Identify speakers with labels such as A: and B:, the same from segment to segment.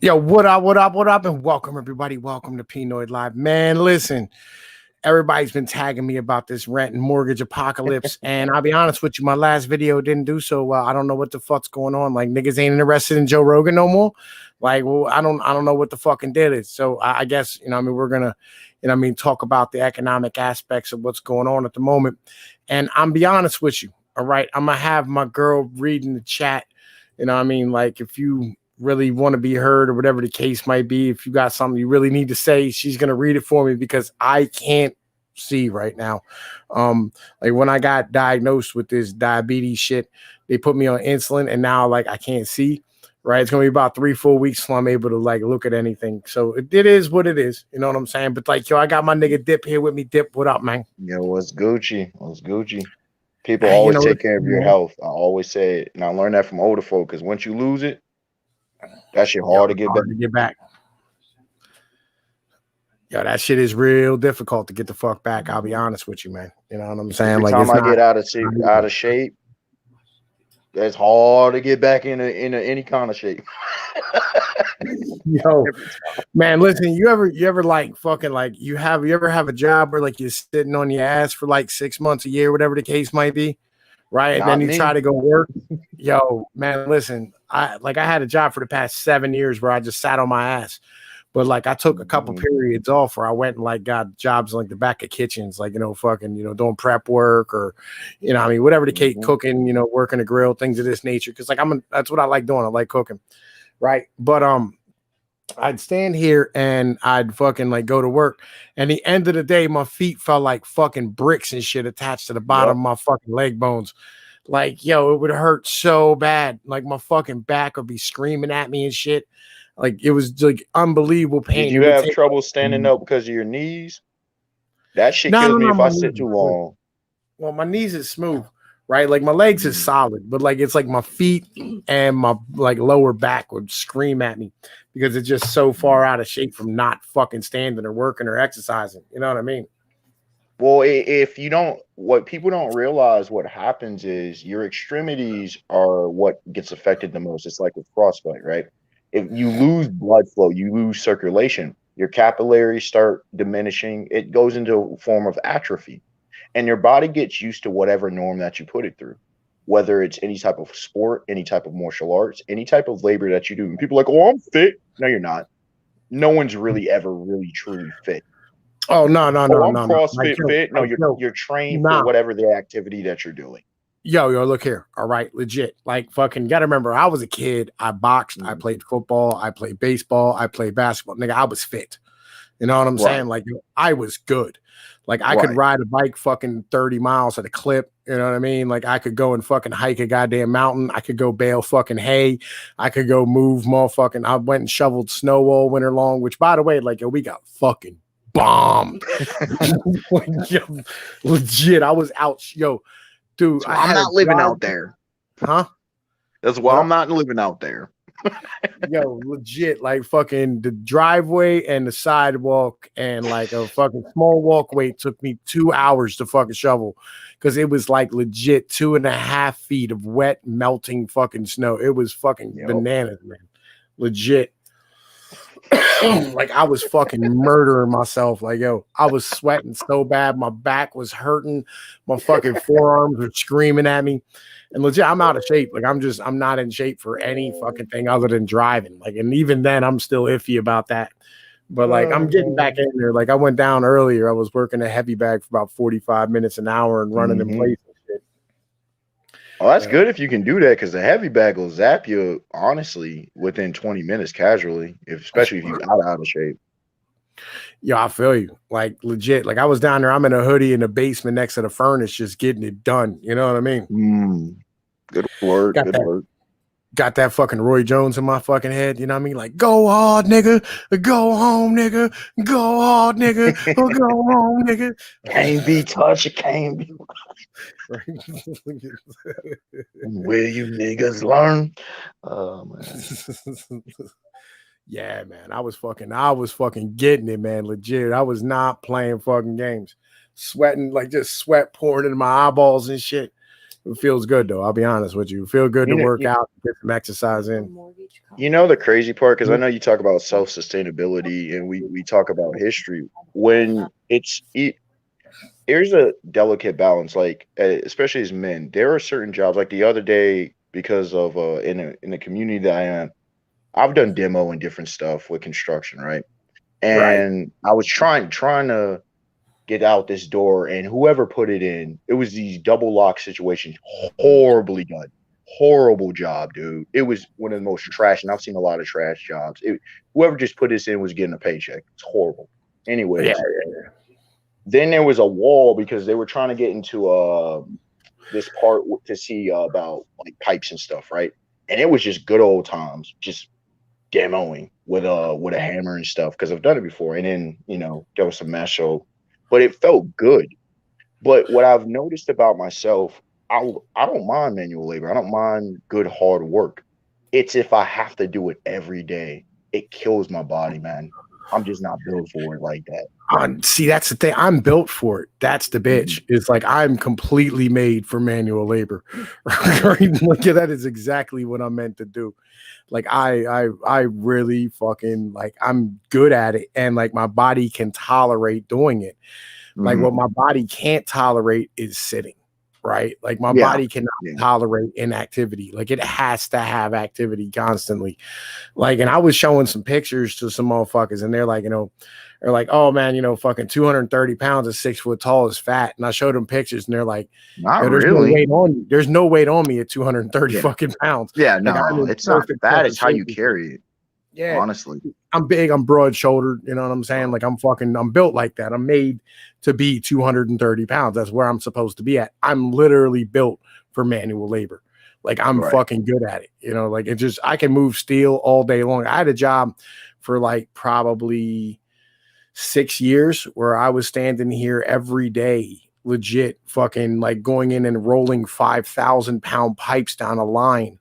A: Yo, what up, and welcome everybody. Welcome to Pinoid Live. Man, listen, everybody's been tagging me about this rent and mortgage apocalypse, and I'll be honest with you, my last video didn't do so well. I don't know what the fuck's going on. Like niggas ain't interested in Joe Rogan no more. Like, well, I don't know what the fucking did it. So I guess we're gonna, talk about the economic aspects of what's going on at the moment. And I'm be honest with you. All right, I'm gonna have my girl read in the chat. Like if you really want to be heard or whatever the case might be, if you got something you really need to say, she's going to read it for me because I can't see right now. Like when I got diagnosed with this diabetes shit, they put me on insulin and now like I can't see, right? It's going to be about 3-4 weeks till I'm able to like look at anything. So it is what it is. You know what I'm saying? But like, yo, I got my nigga Dip here with me. Dip, what up, man?
B: Yo, what's Gucci? What's Gucci? People
A: Hey,
B: always take care of your health. I always say it, and I learned that from older folk because once you lose it, that shit hard to get back.
A: Yo, that shit is real difficult to get the fuck back. I'll be honest with you, man. You know what I'm saying?
B: Every
A: Like
B: time
A: it's
B: I
A: not
B: get out of shape, it's hard to get back into any kind of shape.
A: Yo, man, listen, you ever like fucking like you ever have a job where like you're sitting on your ass for like 6 months, a year, whatever the case might be, right? And
B: Not
A: then you try
B: me.
A: to go work. Yo, man, listen, I had a job for the past 7 years where I just sat on my ass. But like I took a couple periods off where I went and like got jobs in, like the back of kitchens, like fucking doing prep work or whatever the case, cooking, working the grill, things of this nature. Because like that's what I like doing. I like cooking, right? But I'd stand here and I'd fucking like go to work, and the end of the day, my feet felt like fucking bricks and shit attached to the bottom of my fucking leg bones. Like, yo, it would hurt so bad. Like my fucking back would be screaming at me and shit. Like it was like unbelievable pain.
B: Did
A: It
B: you
A: would
B: have
A: take
B: trouble standing up because of your knees? That shit
A: no,
B: kills
A: no,
B: me
A: no.
B: if I sit too long.
A: Well, my knees is smooth, right? Like my legs is solid, but like it's like my feet and my like lower back would scream at me because it's just so far out of shape from not fucking standing or working or exercising. You know what I mean?
B: Well, if you don't, what people don't realize, what happens is your extremities are what gets affected the most. It's like with frostbite, right? If you lose blood flow, you lose circulation, your capillaries start diminishing. It goes into a form of atrophy, and your body gets used to whatever norm that you put it through, whether it's any type of sport, any type of martial arts, any type of labor that you do. And people are like, oh, I'm fit. No, you're not. No one's really ever really truly fit.
A: Oh no, no,
B: Oh,
A: no,
B: I'm
A: no, no.
B: CrossFit fit. No, you're trained for
A: Nah.
B: whatever the activity that you're doing.
A: Yo, look here. All right, legit. Like fucking gotta remember, I was a kid. I boxed, I played football, I played baseball, I played basketball. Nigga, I was fit. You know what I'm saying? Like I was good. Like I could ride a bike fucking 30 miles at a clip. You know what I mean? Like I could go and fucking hike a goddamn mountain. I could go bale fucking hay. I could go move motherfucking. I went and shoveled snow all winter long, which by the way, like yo, we got fucking bombed. Yo, legit. I was out. Yo, dude,
B: I'm not living out there.
A: Huh?
B: That's why I'm not living out there.
A: Yo, legit, like fucking the driveway and the sidewalk and like a fucking small walkway took me 2 hours to fucking shovel because it was like legit 2.5 feet of wet, melting fucking snow. It was fucking bananas, man. Legit. Like I was fucking murdering myself. Like, yo, I was sweating so bad. My back was hurting. My fucking forearms were screaming at me. And legit, I'm out of shape. Like I'm not in shape for any fucking thing other than driving. Like, and even then I'm still iffy about that. But like I'm getting back in there. Like I went down earlier. I was working a heavy bag for about 45 minutes an hour and running in place and shit.
B: Oh, that's good if you can do that because the heavy bag will zap you honestly within 20 minutes casually, especially if you're out of shape.
A: Yeah, I feel you. Like legit. Like I was down there. I'm in a hoodie in the basement next to the furnace, just getting it done. You know what I mean?
B: Good work. Good work.
A: Got that fucking Roy Jones in my fucking head. You know what I mean? Like, go hard, nigga. Go home, nigga. Go hard, nigga. Go home, nigga.
B: Can't be touched. It can't be. Will you niggas learn? Oh man.
A: Yeah, man. I was fucking getting it, man. Legit. I was not playing fucking games. Sweating, like just sweat pouring into my eyeballs and shit. It feels good though. I'll be honest with you. Feel good
B: You
A: to
B: know,
A: work out, get some exercise in.
B: you know the crazy part, because I know you talk about self-sustainability and we talk about history. When here's a delicate balance, like especially as men, there are certain jobs. Like the other day, because of in the community that I am, I've done demo and different stuff with construction, right?
A: Right.
B: And I was trying to get out this door, and whoever put it in, it was these double lock situations, horribly done, horrible job, dude. It was one of the most trash, and I've seen a lot of trash jobs. Whoever just put this in was getting a paycheck. It's horrible.
A: Yeah.
B: Anyways, then there was a wall because they were trying to get into this part to see about like pipes and stuff, right? And it was just good old times, just demoing with a hammer and stuff because I've done it before. And then there was some mesh, so but it felt good. But what I've noticed about myself, I don't mind manual labor. I don't mind good hard work. It's if I have to do it every day, it kills my body, man. I'm just not built for it like that.
A: See, that's the thing. I'm built for it. That's the bitch. It's like I'm completely made for manual labor. Right? Like, that is exactly what I'm meant to do. Like I really fucking like I'm good at it, and like my body can tolerate doing it. Like what my body can't tolerate is sitting. Right? Like my body cannot tolerate inactivity. Like it has to have activity constantly. Like, and I was showing some pictures to some motherfuckers, and they're like, they're like, oh man, fucking 230 pounds at 6 foot tall is fat. And I showed them pictures, and they're like,
B: not
A: there's
B: really.
A: no weight on you. There's no weight on me at 230 fucking pounds.
B: Yeah,
A: like,
B: no, it's not fat. It's how you carry it.
A: Yeah,
B: honestly,
A: I'm big. I'm broad shouldered. You know what I'm saying? Like I'm built like that. I'm made to be 230 pounds. That's where I'm supposed to be at. I'm literally built for manual labor. Like I'm fucking good at it. Like it just, I can move steel all day long. I had a job for like probably 6 years where I was standing here every day, legit fucking like going in and rolling 5,000-pound pipes down a line,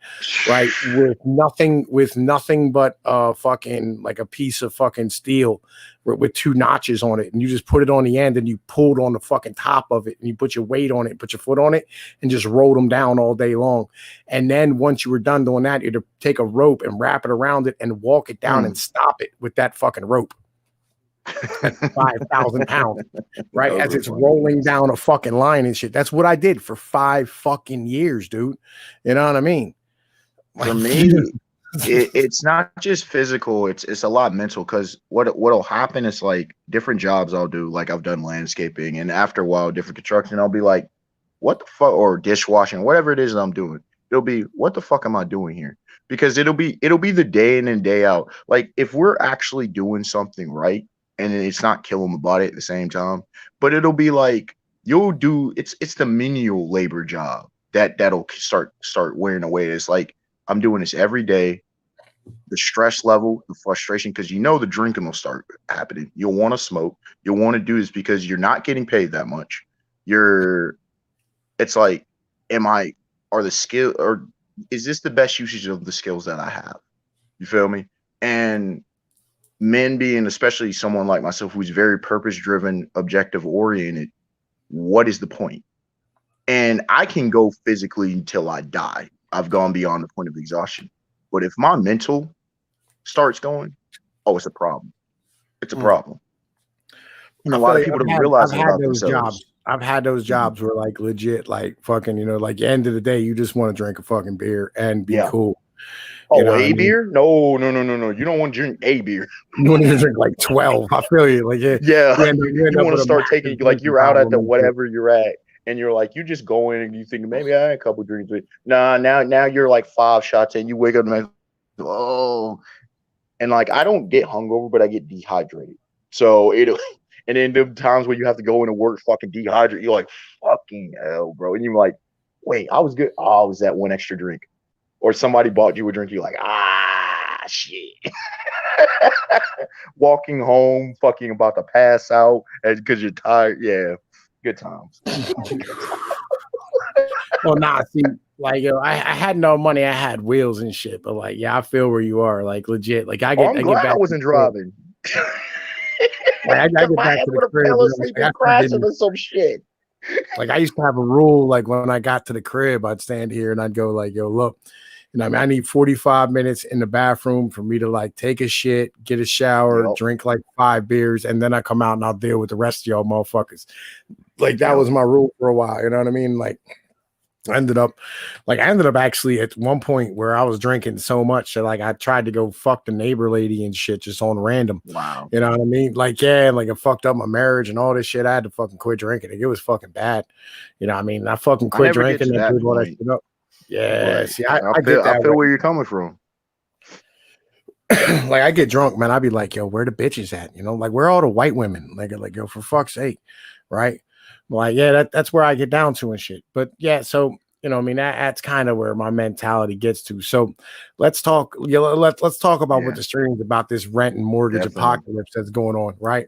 A: right? With nothing but fucking like a piece of fucking steel with 2 notches on it. And you just put it on the end and you pulled on the fucking top of it and you put your weight on it, put your foot on it and just rolled them down all day long. And then once you were done doing that, you'd take a rope and wrap it around it and walk it down and stop it with that fucking rope. At 5,000 pounds, right? As it's rolling down a fucking line and shit. That's what I did for 5 fucking years, dude. You know what I mean?
B: For me, it's not just physical, it's a lot mental, because what'll happen is like different jobs I'll do, like I've done landscaping, and after a while different construction, I'll be like, what the fuck, or dishwashing, whatever it is that I'm doing, it'll be, what the fuck am I doing here? Because it'll be the day in and day out. Like if we're actually doing something right and it's not killing my body at the same time, but it'll be like you'll do, it's the menial labor job that'll start wearing away. It's like I'm doing this every day. The stress level, the frustration, because the drinking will start happening. You'll want to smoke. You'll want to do this because you're not getting paid that much. It's like, are the skill, or is this the best usage of the skills that I have? You feel me? And men being, especially someone like myself who's very purpose driven, objective oriented, what is the point? And I can go physically until I die. I've gone beyond the point of exhaustion. But if my mental starts going, oh, it's a problem. It's a problem. And a lot of people don't realize about themselves.
A: I've had those jobs where like legit, like fucking, like the end of the day, you just want to drink a fucking beer and be cool.
B: Oh, a beer? No. You don't want to drink a beer.
A: You want to drink like 12. I feel you. Like,
B: you want to start taking, like, you're out at the whatever you're at, and you're like, you just go in and you think maybe I had a couple drinks. Nah, now you're like 5 shots in. You wake up and like, oh, and like I don't get hungover, but I get dehydrated. So and then the times where you have to go into work fucking dehydrated, you're like, fucking hell, bro. And you're like, wait, I was good. Oh, it was that one extra drink. Or somebody bought you a drink, you're like, shit. Walking home, fucking about to pass out because you're tired. Yeah, good times.
A: Well, nah, see, like, I had no money, I had wheels and shit, but like, yeah, I feel where you are, like, legit. Like,
B: I'm glad I wasn't driving.
A: Like, I get back to the crib.
B: Fell asleep and crashed into some shit.
A: Like I used to have a rule, like when I got to the crib, I'd stand here and I'd go like, yo, look, I mean, I need 45 minutes in the bathroom for me to like take a shit, get a shower,
B: Yep.
A: drink like 5 beers, and then I come out and I'll deal with the rest of y'all motherfuckers. Like that
B: Yep.
A: was my rule for a while. You know what I mean? Like I ended up actually at one point where I was drinking so much that like I tried to go fuck the neighbor lady and shit just on random.
B: Wow.
A: You know what I mean? Like, yeah, and like it fucked up my marriage and all this shit. I had to fucking quit drinking. It was fucking bad. You know what I mean? I fucking
B: I
A: quit
B: never get
A: drinking
B: to
A: and
B: that
A: did what I
B: point,
A: should up. Yeah,
B: but
A: see,
B: I
A: I
B: feel
A: get that way.
B: where you're coming from.
A: Like I get drunk, man. I'd be like, yo, where the bitches at? You know, like where are all the white women? Like, yo, for fuck's sake, right? Like, yeah, that's where I get down to and shit. But yeah, so I mean, that's kind of where my mentality gets to. So let's talk. Let's talk about what
B: Yeah,
A: the stream's about. This rent and mortgage
B: definitely.
A: apocalypse that's going on, right?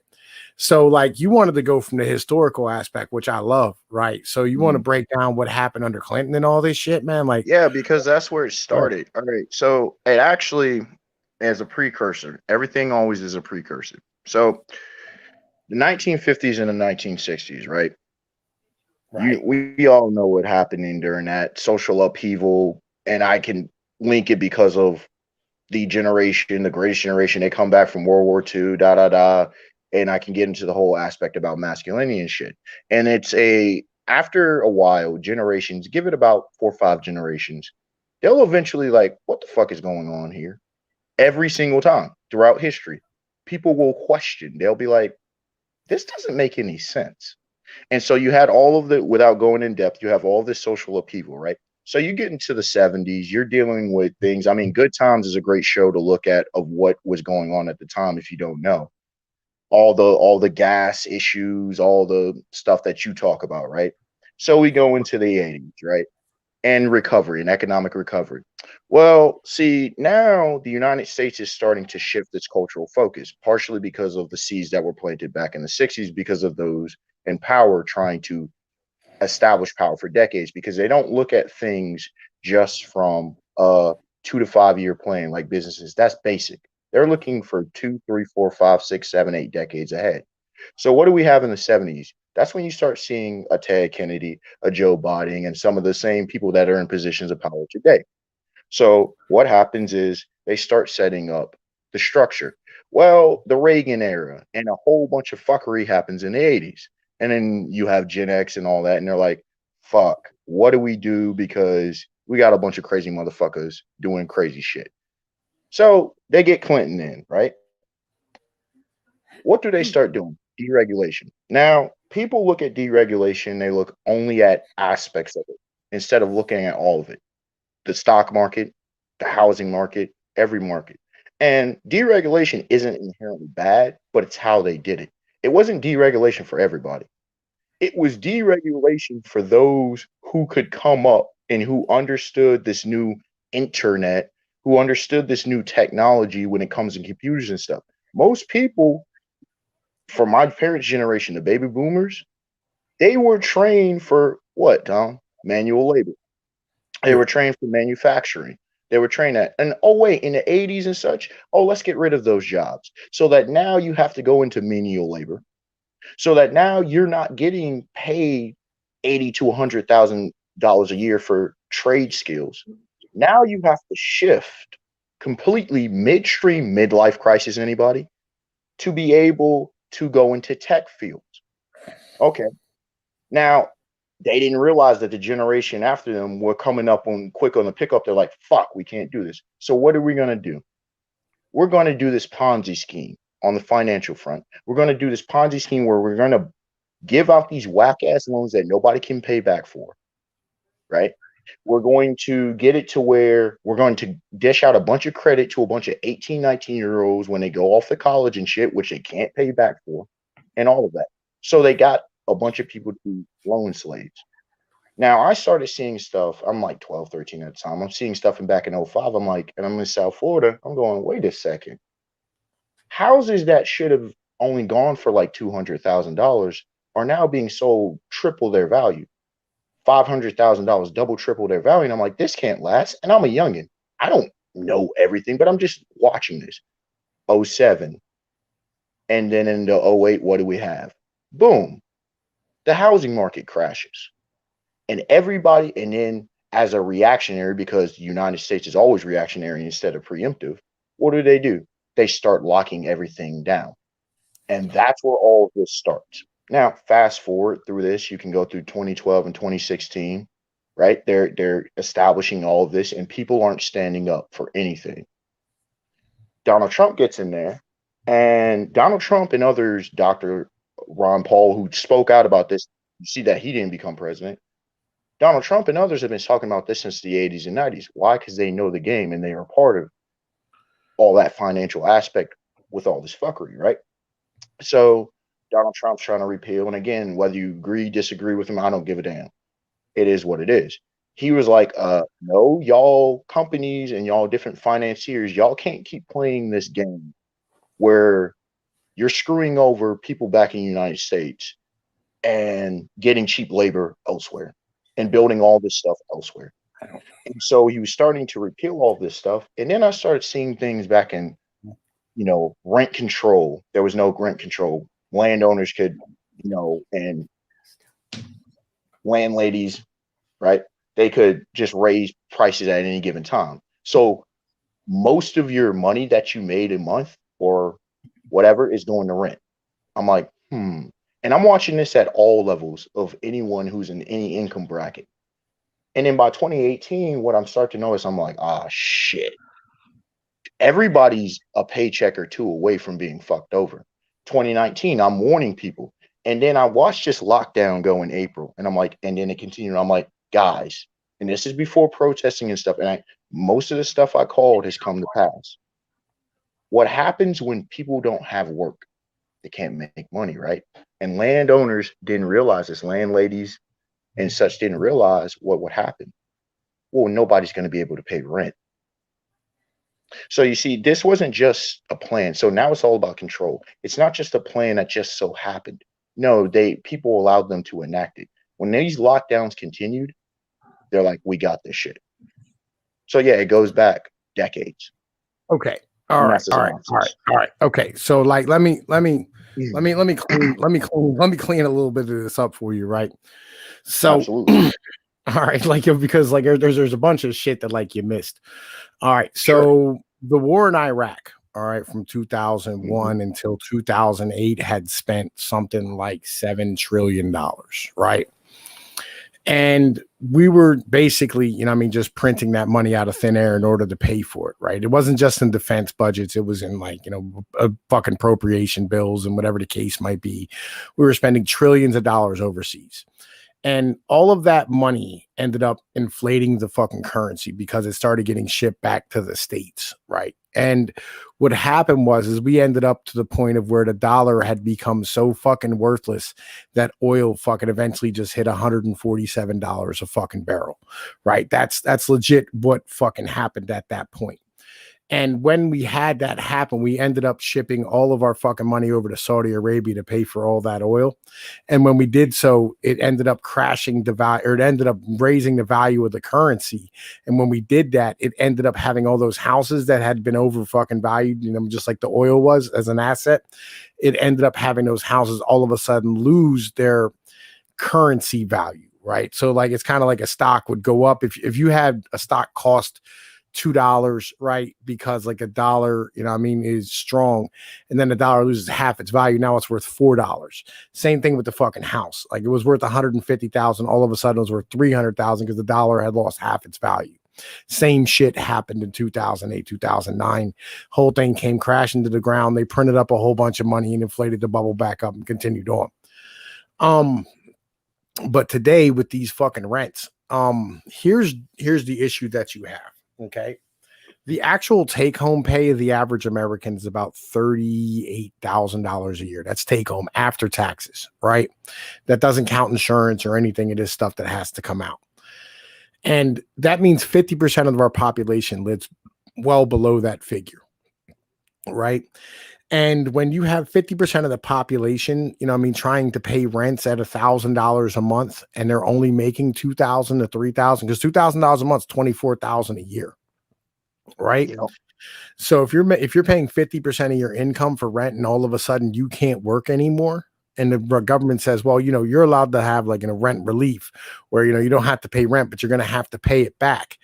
A: So, like, you wanted to go from the historical aspect, which I love, right? So, you want to
B: Mhm.
A: break down what happened under Clinton and all this shit, man? Like,
B: Yeah, because that's where it
A: uh,
B: started. All right. So it actually, as a precursor, everything always is a precursor. So the 1950s and the 1960s, right?
A: right,
B: We all know what happened in during that social upheaval, and I can link it because of the generation, the greatest generation. They come back from World War II, da da da, and I can get into the whole aspect about masculinity and shit. And it's a after a while, generations, give it about 4 or 5 generations, they'll eventually like, what the fuck is going on here? Every single time throughout history, people will question. They'll be like, this doesn't make any sense. And so you had all of the, without going in depth, you have all this social upheaval, right? So you get into the 70s, you're dealing with things. I mean, Good Times is a great show to look at of what was going on at the time if you don't know. All the gas issues, all the stuff that you talk about, right? So we go into the 80s, right? And recovery and economic recovery. Well, see, now the United States is starting to shift its cultural focus, partially because of the seeds that were planted back in the 60s, because of those in power trying to establish power for decades, because they don't look at things just from a 2 to 5 year plan like businesses. That's basic. They're looking for 2, 3, 4, 5, 6, 7, 8 decades ahead. So what do we have in the 70s? That's when you start seeing a Ted Kennedy, a Joe Biden, and some of the same people that are in positions of power today. So what happens is they start setting up the structure. Well, the Reagan era and a whole bunch of fuckery happens in the 80s. And then you have Gen X and all that, and they're like, fuck, what do we do? Because we got a bunch of crazy motherfuckers doing crazy shit. So they get Clinton in, right? What do they start doing? Deregulation. Now, people look at deregulation, they look only at aspects of it instead of looking at all of it, the stock market, the housing market, every market. And deregulation isn't inherently bad, but it's how they did it. It wasn't deregulation for everybody. It was deregulation for those who could come up and who understood this new internet, who understood this new technology when it comes to computers and stuff. Most people from my parents' generation, the baby boomers, they were trained for what, Tom? Manual labor. They
A: yeah,
B: were trained for manufacturing. They were trained at, and oh, wait, in the 80s and such, oh, let's get rid of those jobs so that now you have to go into menial labor, so that now you're not getting paid 80 to $100,000 a year for trade skills. Now you have to shift completely midstream, midlife crisis, anybody, to be able to go into tech fields. Okay. Now, they didn't realize that the generation after them were coming up on quick on the pickup. They're like, fuck, we can't do this. So what are we going to do? We're going to do this Ponzi scheme on the financial front. We're going to do this Ponzi scheme where we're going to give out these whack ass loans that nobody can pay back for, right? We're going to get it to where we're going to dish out a bunch of credit to a bunch of 18, 19-year olds when they go off to college and shit, which they can't pay back for, and all of that. So they got a bunch of people to be loan slaves. Now I started seeing stuff. I'm like 12, 13 at the time. I'm seeing stuff in back in '05. I'm like, and I'm in South Florida. I'm going, wait a second. Houses that should have only gone for like $200,000 are now being sold triple their value. $500,000, double, triple their value. And I'm like, this can't last. And I'm a youngin. I don't know everything, but I'm just watching this. '07. And then in the '08, what do we have? Boom. the housing market crashes. And everybody, and then as a reactionary, because the United States is always reactionary instead of preemptive, what do? They start locking everything down. And that's where all of this starts. Now, fast forward through this, you can go through 2012 and 2016, right? They're establishing all of this, and people aren't standing up for anything. Donald Trump gets in there, and Donald Trump and others, Dr. Ron Paul, who spoke out about this, you see that he didn't become president. Donald Trump and others have been talking about this since the 80s and 90s. Why? Because they know the game and they are part of all that financial aspect with all this fuckery, right? So Donald Trump's trying to repeal. And again, whether you agree, disagree with him, I don't give a damn. It is what it is. He was like, no, y'all companies and y'all different financiers, y'all can't keep playing this game where you're screwing over people back in the United States and getting cheap labor elsewhere and building all this stuff elsewhere. And so he was starting to repeal all this stuff. And then I started seeing things back in, rent control. There was no rent control. Landowners could, and landladies, right? They could just raise prices at any given time. So most of your money that you made a month or whatever is going to rent. I'm like, And I'm watching this at all levels of anyone who's in any income bracket. And then by 2018, what I'm starting to notice, I'm like, shit. Everybody's a paycheck or two away from being fucked over. 2019, I'm warning people. And then I watched this lockdown go in April. And I'm like, and then it continued. I'm like, guys, and this is before protesting and stuff. And most of the stuff I called has come to pass. What happens when people don't have work? They can't make money, right? And landowners didn't realize this. Landladies and such didn't realize what would happen. Well, nobody's going to be able to pay rent. So you see, this wasn't just a plan. So now it's all about control. It's not just a plan that just so happened. No, people allowed them to enact it. When these lockdowns continued, they're like, we got this shit. So yeah, it goes back decades.
A: Okay. All right. Okay. So like, let me clean a little bit of this up for you, right? So,
B: absolutely.
A: All right, like because like there's a bunch of shit that like you missed. All right, so the war in Iraq, all right, from 2001 until 2008 had spent something like $7 trillion, right? And we were basically, just printing that money out of thin air in order to pay for it, right? It wasn't just in defense budgets. It was in like, fucking appropriation bills and whatever the case might be. We were spending trillions of dollars overseas. And all of that money ended up inflating the fucking currency because it started getting shipped back to the States, right? And what happened is we ended up to the point of where the dollar had become so fucking worthless that oil fucking eventually just hit $147 a fucking barrel, right? That's legit what fucking happened at that point. And when we had that happen, we ended up shipping all of our fucking money over to Saudi Arabia to pay for all that oil. And when we did so, it ended up crashing the value, or it ended up raising the value of the currency. And when we did that, it ended up having all those houses that had been over fucking valued, just like the oil was as an asset. It ended up having those houses all of a sudden lose their currency value, right? So like, it's kind of like a stock would go up. If you had a stock cost $2, right? Because like a dollar, is strong, and then the dollar loses half its value. Now it's worth $4. Same thing with the fucking house. Like it was worth 150,000. All of a sudden it was worth 300,000 because the dollar had lost half its value. Same shit happened in 2008, 2009. Whole thing came crashing to the ground. They printed up a whole bunch of money and inflated the bubble back up and continued on. But today with these fucking rents, here's the issue that you have. Okay. The actual take home pay of the average American is about $38,000 a year. That's take home after taxes, right? That doesn't count insurance or anything. It is stuff that has to come out. And that means 50% of our population lives well below that figure, right? And when you have 50% of the population, trying to pay rents at $1,000 a month, and they're only making $2,000 to $3,000, because $2,000 a month is $24,000 a year, right? So if you're paying 50% of your income for rent, and all of a sudden you can't work anymore, and the government says, well, you're allowed to have like a rent relief where, you don't have to pay rent, but you're going to have to pay it back.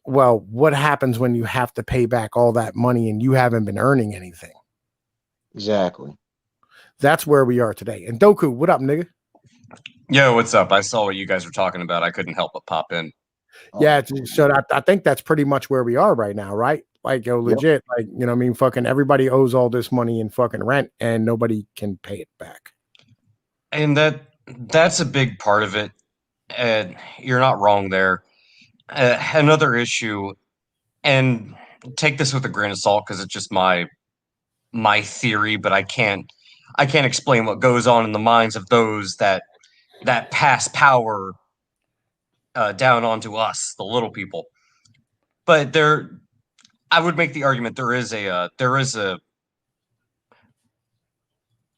A: Well, what happens when you have to pay back all that money and you haven't been earning anything?
B: Exactly.
A: That's where we are today. And Doku, what up, nigga?
C: Yo, what's up? I saw what you guys were talking about. I couldn't help but pop in.
A: Yeah, so I think that's pretty much where we are right now, right? Like, legit, like, fucking everybody owes all this money in fucking rent and nobody can pay it back.
C: And that's a big part of it. And you're not wrong there. Another issue, and take this with a grain of salt because it's just my theory, but I can't explain what goes on in the minds of those that pass power down onto us, the little people. But I would make the argument there is a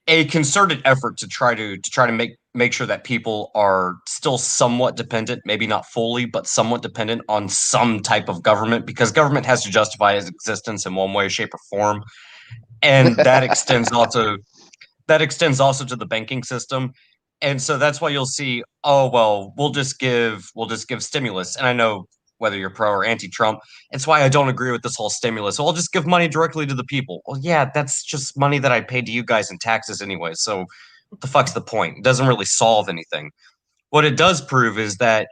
C: concerted effort to try to make sure that people are still somewhat dependent, maybe not fully, but somewhat dependent on some type of government, because government has to justify its existence in one way, shape, or form, and that extends also to the banking system. And so that's why you'll see, oh well, we'll just give stimulus. And I know whether you're pro or anti-Trump, it's why I don't agree with this whole stimulus. So I'll just give money directly to the people. Well, yeah, that's just money that I paid to you guys in taxes anyway. So what the fuck's the point? It doesn't really solve anything. What it does prove is that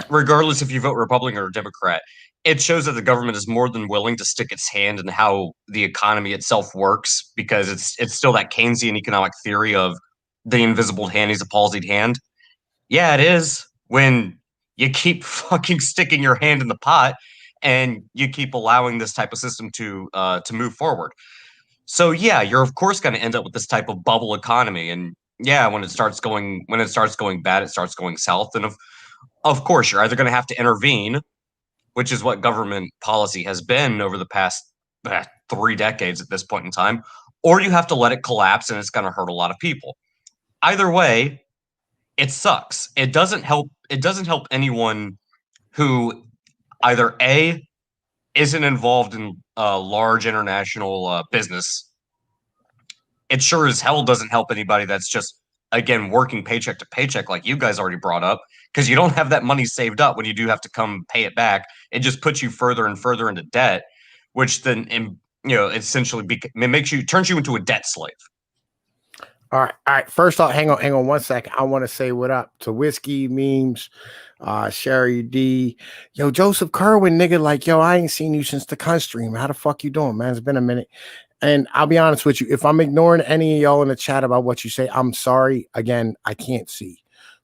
C: regardless if you vote Republican or Democrat, it shows that the government is more than willing to stick its hand in how the economy itself works, because it's still that Keynesian economic theory of the invisible hand is a palsied hand. Yeah, it is when you keep fucking sticking your hand in the pot and you keep allowing this type of system to move forward. So yeah, you're of course going to end up with this type of bubble economy, and yeah, when it starts going bad, it starts going south, and of course you're either going to have to intervene, which is what government policy has been over the past 3 decades at this point in time, or you have to let it collapse and it's going to hurt a lot of people. Either way, it sucks. It doesn't help anyone who either A, isn't involved in large international business. It sure as hell doesn't help anybody that's just, again, working paycheck to paycheck, like you guys already brought up, because you don't have that money saved up when you do have to come pay it back. It just puts you further and further into debt, which then, essentially turns you into a debt slave.
A: All right. First off, hang on 1 second. I want to say what up to Whiskey Memes, Sherry D, yo, Joseph Kerwin, nigga. Like, yo, I ain't seen you since the cunt stream. How the fuck you doing, man? It's been a minute. And I'll be honest with you, if I'm ignoring any of y'all in the chat about what you say, I'm sorry. Again, I can't see.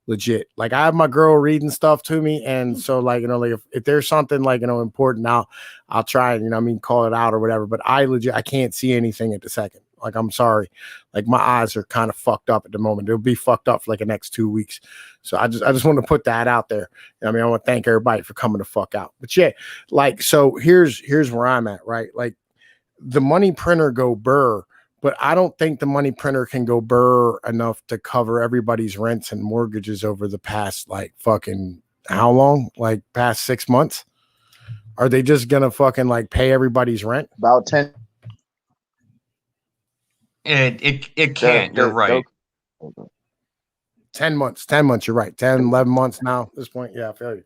A: Legit. Like, I have my girl reading stuff to me, and so like, like if there's something like important, I'll try and call it out or whatever. But I can't see anything at the second. Like, I'm sorry. Like, my eyes are kind of fucked up at the moment. They'll be fucked up for like the next 2 weeks. So I just want to put that out there. I want to thank everybody for coming the fuck out. But yeah, like, so here's where I'm at, right? Like, the money printer go burr, but I don't think the money printer can go burr enough to cover everybody's rents and mortgages over the past, like, fucking how long? Like, past 6 months? Are they just gonna fucking like pay everybody's rent?
B: About 10.
C: It can't. You're right.
A: 10 months. 10 months. You're right. 10, 11 months now at this point. Yeah, I feel you.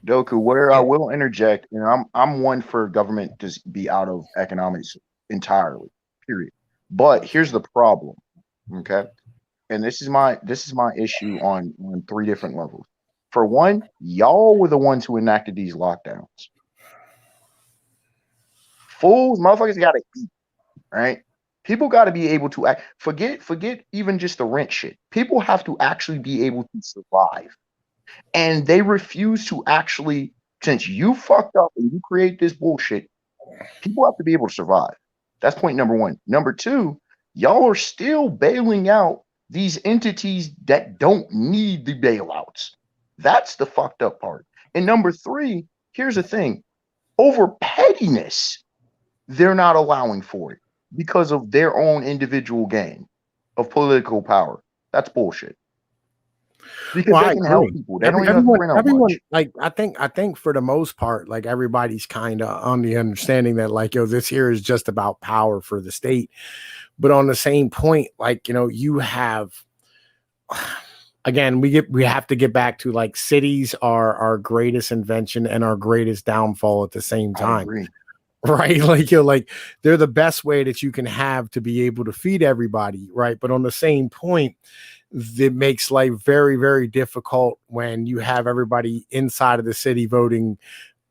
B: Doku, where I will interject, I'm one for government to be out of economics entirely, period. But here's the problem, okay? And this is my issue on 3 different levels. For one, y'all were the ones who enacted these lockdowns. Fools, motherfuckers got to eat, right? People got to be able to act. Forget even just the rent shit. People have to actually be able to survive. And they refuse to actually, since you fucked up and you create this bullshit, people have to be able to survive. That's point number 1. Number 2, y'all are still bailing out these entities that don't need the bailouts. That's the fucked up part. And number 3, here's the thing. Over pettiness, they're not allowing for it because of their own individual gain of political power. That's bullshit. because
A: Well,
B: they
A: I
B: can help
A: agree.
B: people. They don't even have to print out
A: Everyone,
B: much.
A: like I think for the most part, like everybody's kind of on the understanding that like, yo, this here is just about power for the state. But on the same point, like, you know, you have again, we have to get back to like cities are our greatest invention and our greatest downfall at the same
B: I
A: time.
B: agree.
A: Right, like you're like they're the best way that you can have to be able to feed everybody, right? But on the same point, it makes life very, very difficult when you have everybody inside of the city voting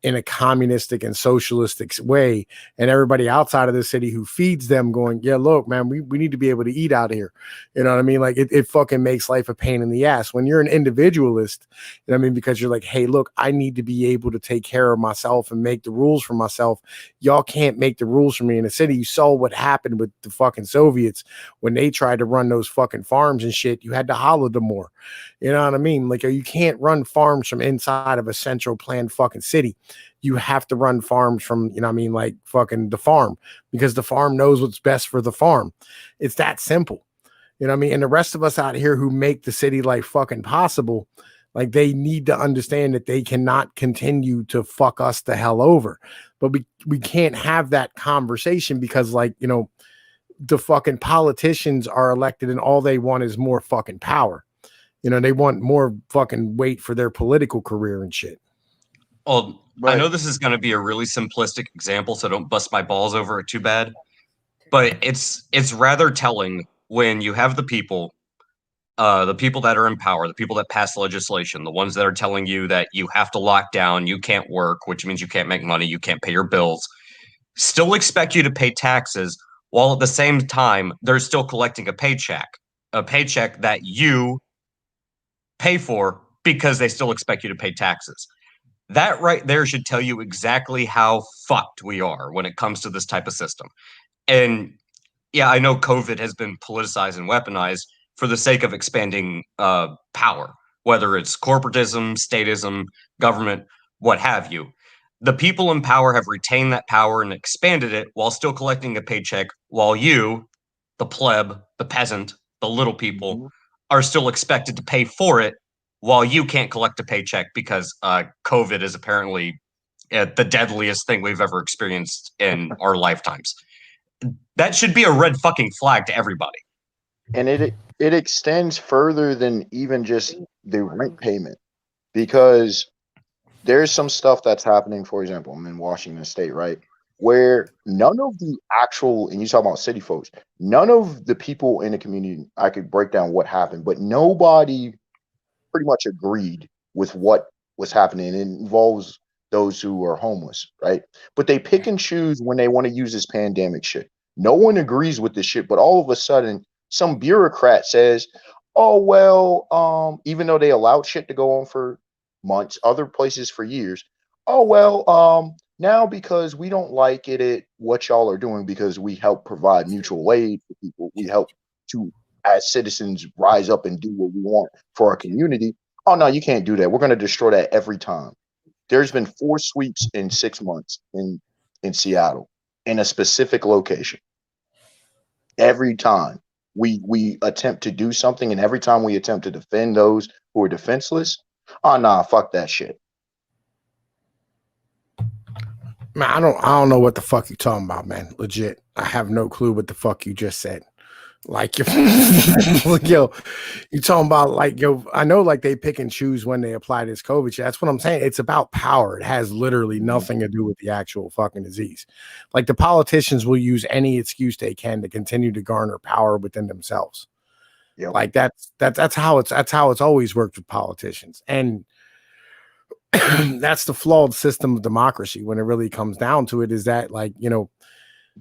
A: in a communistic and socialistic way, and everybody outside of the city who feeds them going, yeah, look, man, we need to be able to eat out of here. You know what I mean? Like it fucking makes life a pain in the ass when you're an individualist. You know what I mean? Because you're like, hey, look, I need to be able to take care of myself and make the rules for myself. Y'all can't make the rules for me in the city. You saw what happened with the fucking Soviets when they tried to run those fucking farms and shit. You had to holler them more. You know what I mean? Like you can't run farms from inside of a central planned fucking city. You have to run farms from, you know what I mean, like fucking the farm, because the farm knows what's best for the farm. It's that simple. You know what I mean? And the rest of us out here who make the city life fucking possible, like they need to understand that they cannot continue to fuck us the hell over. But we can't have that conversation because, like, you know, the fucking politicians are elected and all they want is more fucking power. You know, they want more fucking weight for their political career and shit.
C: Well, I
B: Right.
C: know this is going to be a really simplistic example, so don't bust my balls over it too bad. But it's rather telling when you have the people that are in power, the people that pass legislation, the ones that are telling you that you have to lock down, you can't work, which means you can't make money, you can't pay your bills, still expect you to pay taxes, while at the same time they're still collecting a paycheck that you pay for because they still expect you to pay taxes. That right there should tell you exactly how fucked we are when it comes to this type of system. And yeah, I know COVID has been politicized and weaponized for the sake of expanding power, whether it's corporatism, statism, government, what have you. The people in power have retained that power and expanded it while still collecting a paycheck, while you, the pleb, the peasant, the little people,
B: Mhm.
C: are still expected to pay for it while you can't collect a paycheck because COVID is apparently the deadliest thing we've ever experienced in our lifetimes. That should be a red fucking flag to everybody.
B: And it extends further than even just the rent payment, because there's some stuff that's happening. For example, I'm in Washington State, right, where none of the actual, and you talk about city folks, none of the people in the community, I could break down what happened, but nobody pretty much agreed with what was happening. It involves those who are homeless, right? But they pick and choose when they want to use this pandemic shit. No one agrees with this shit, but all of a sudden, some bureaucrat says, "Oh well," even though they allowed shit to go on for months, other places for years. "Oh well, now because we don't like it at what y'all are doing, because we help provide mutual aid for people, we help to as citizens rise up and do what we want for our community. Oh no, you can't do that. We're going to destroy that every time." There's been 4 sweeps in 6 months in Seattle in a specific location. Every time we attempt to do something, and every time we attempt to defend those who are defenseless, oh nah, fuck that shit.
A: Man, I don't know what the fuck you talking about, man. Legit. I have no clue what the fuck you just said. Like, like, yo, you talking about like, yo, I know like they pick and choose when they apply this COVID shit. That's what I'm saying. It's about power. It has literally nothing to do with the actual fucking disease. Like the politicians will use any excuse they can to continue to garner power within themselves.
B: Yep.
A: Like that's how it's always worked with politicians. And that's the flawed system of democracy when it really comes down to it, is that, like, you know,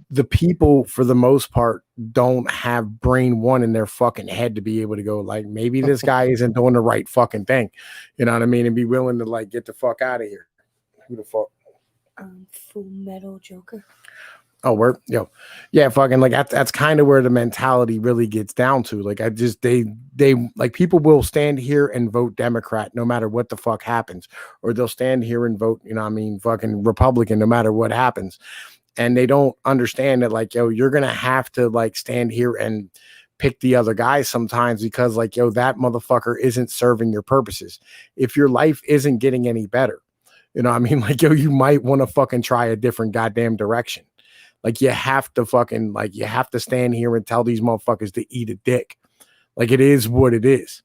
A: the people for the most part don't have brain one in their fucking head to be able to go like, maybe this guy isn't doing the right fucking thing, you know what I mean, and be willing to like get the fuck out of here. Who the fuck?
D: Full Metal Joker.
A: Oh, we're yo, yeah, fucking like that's kind of where the mentality really gets down to. Like, I just they like, people will stand here and vote Democrat no matter what the fuck happens, or they'll stand here and vote, you know what I mean, fucking Republican no matter what happens. And they don't understand that, like, yo, you're gonna have to like stand here and pick the other guy sometimes because like, yo, that motherfucker isn't serving your purposes. If your life isn't getting any better, you know what I mean? Like, yo, you might want to fucking try a different goddamn direction. Like you have to fucking, like you have to stand here and tell these motherfuckers to eat a dick. Like it is what it is.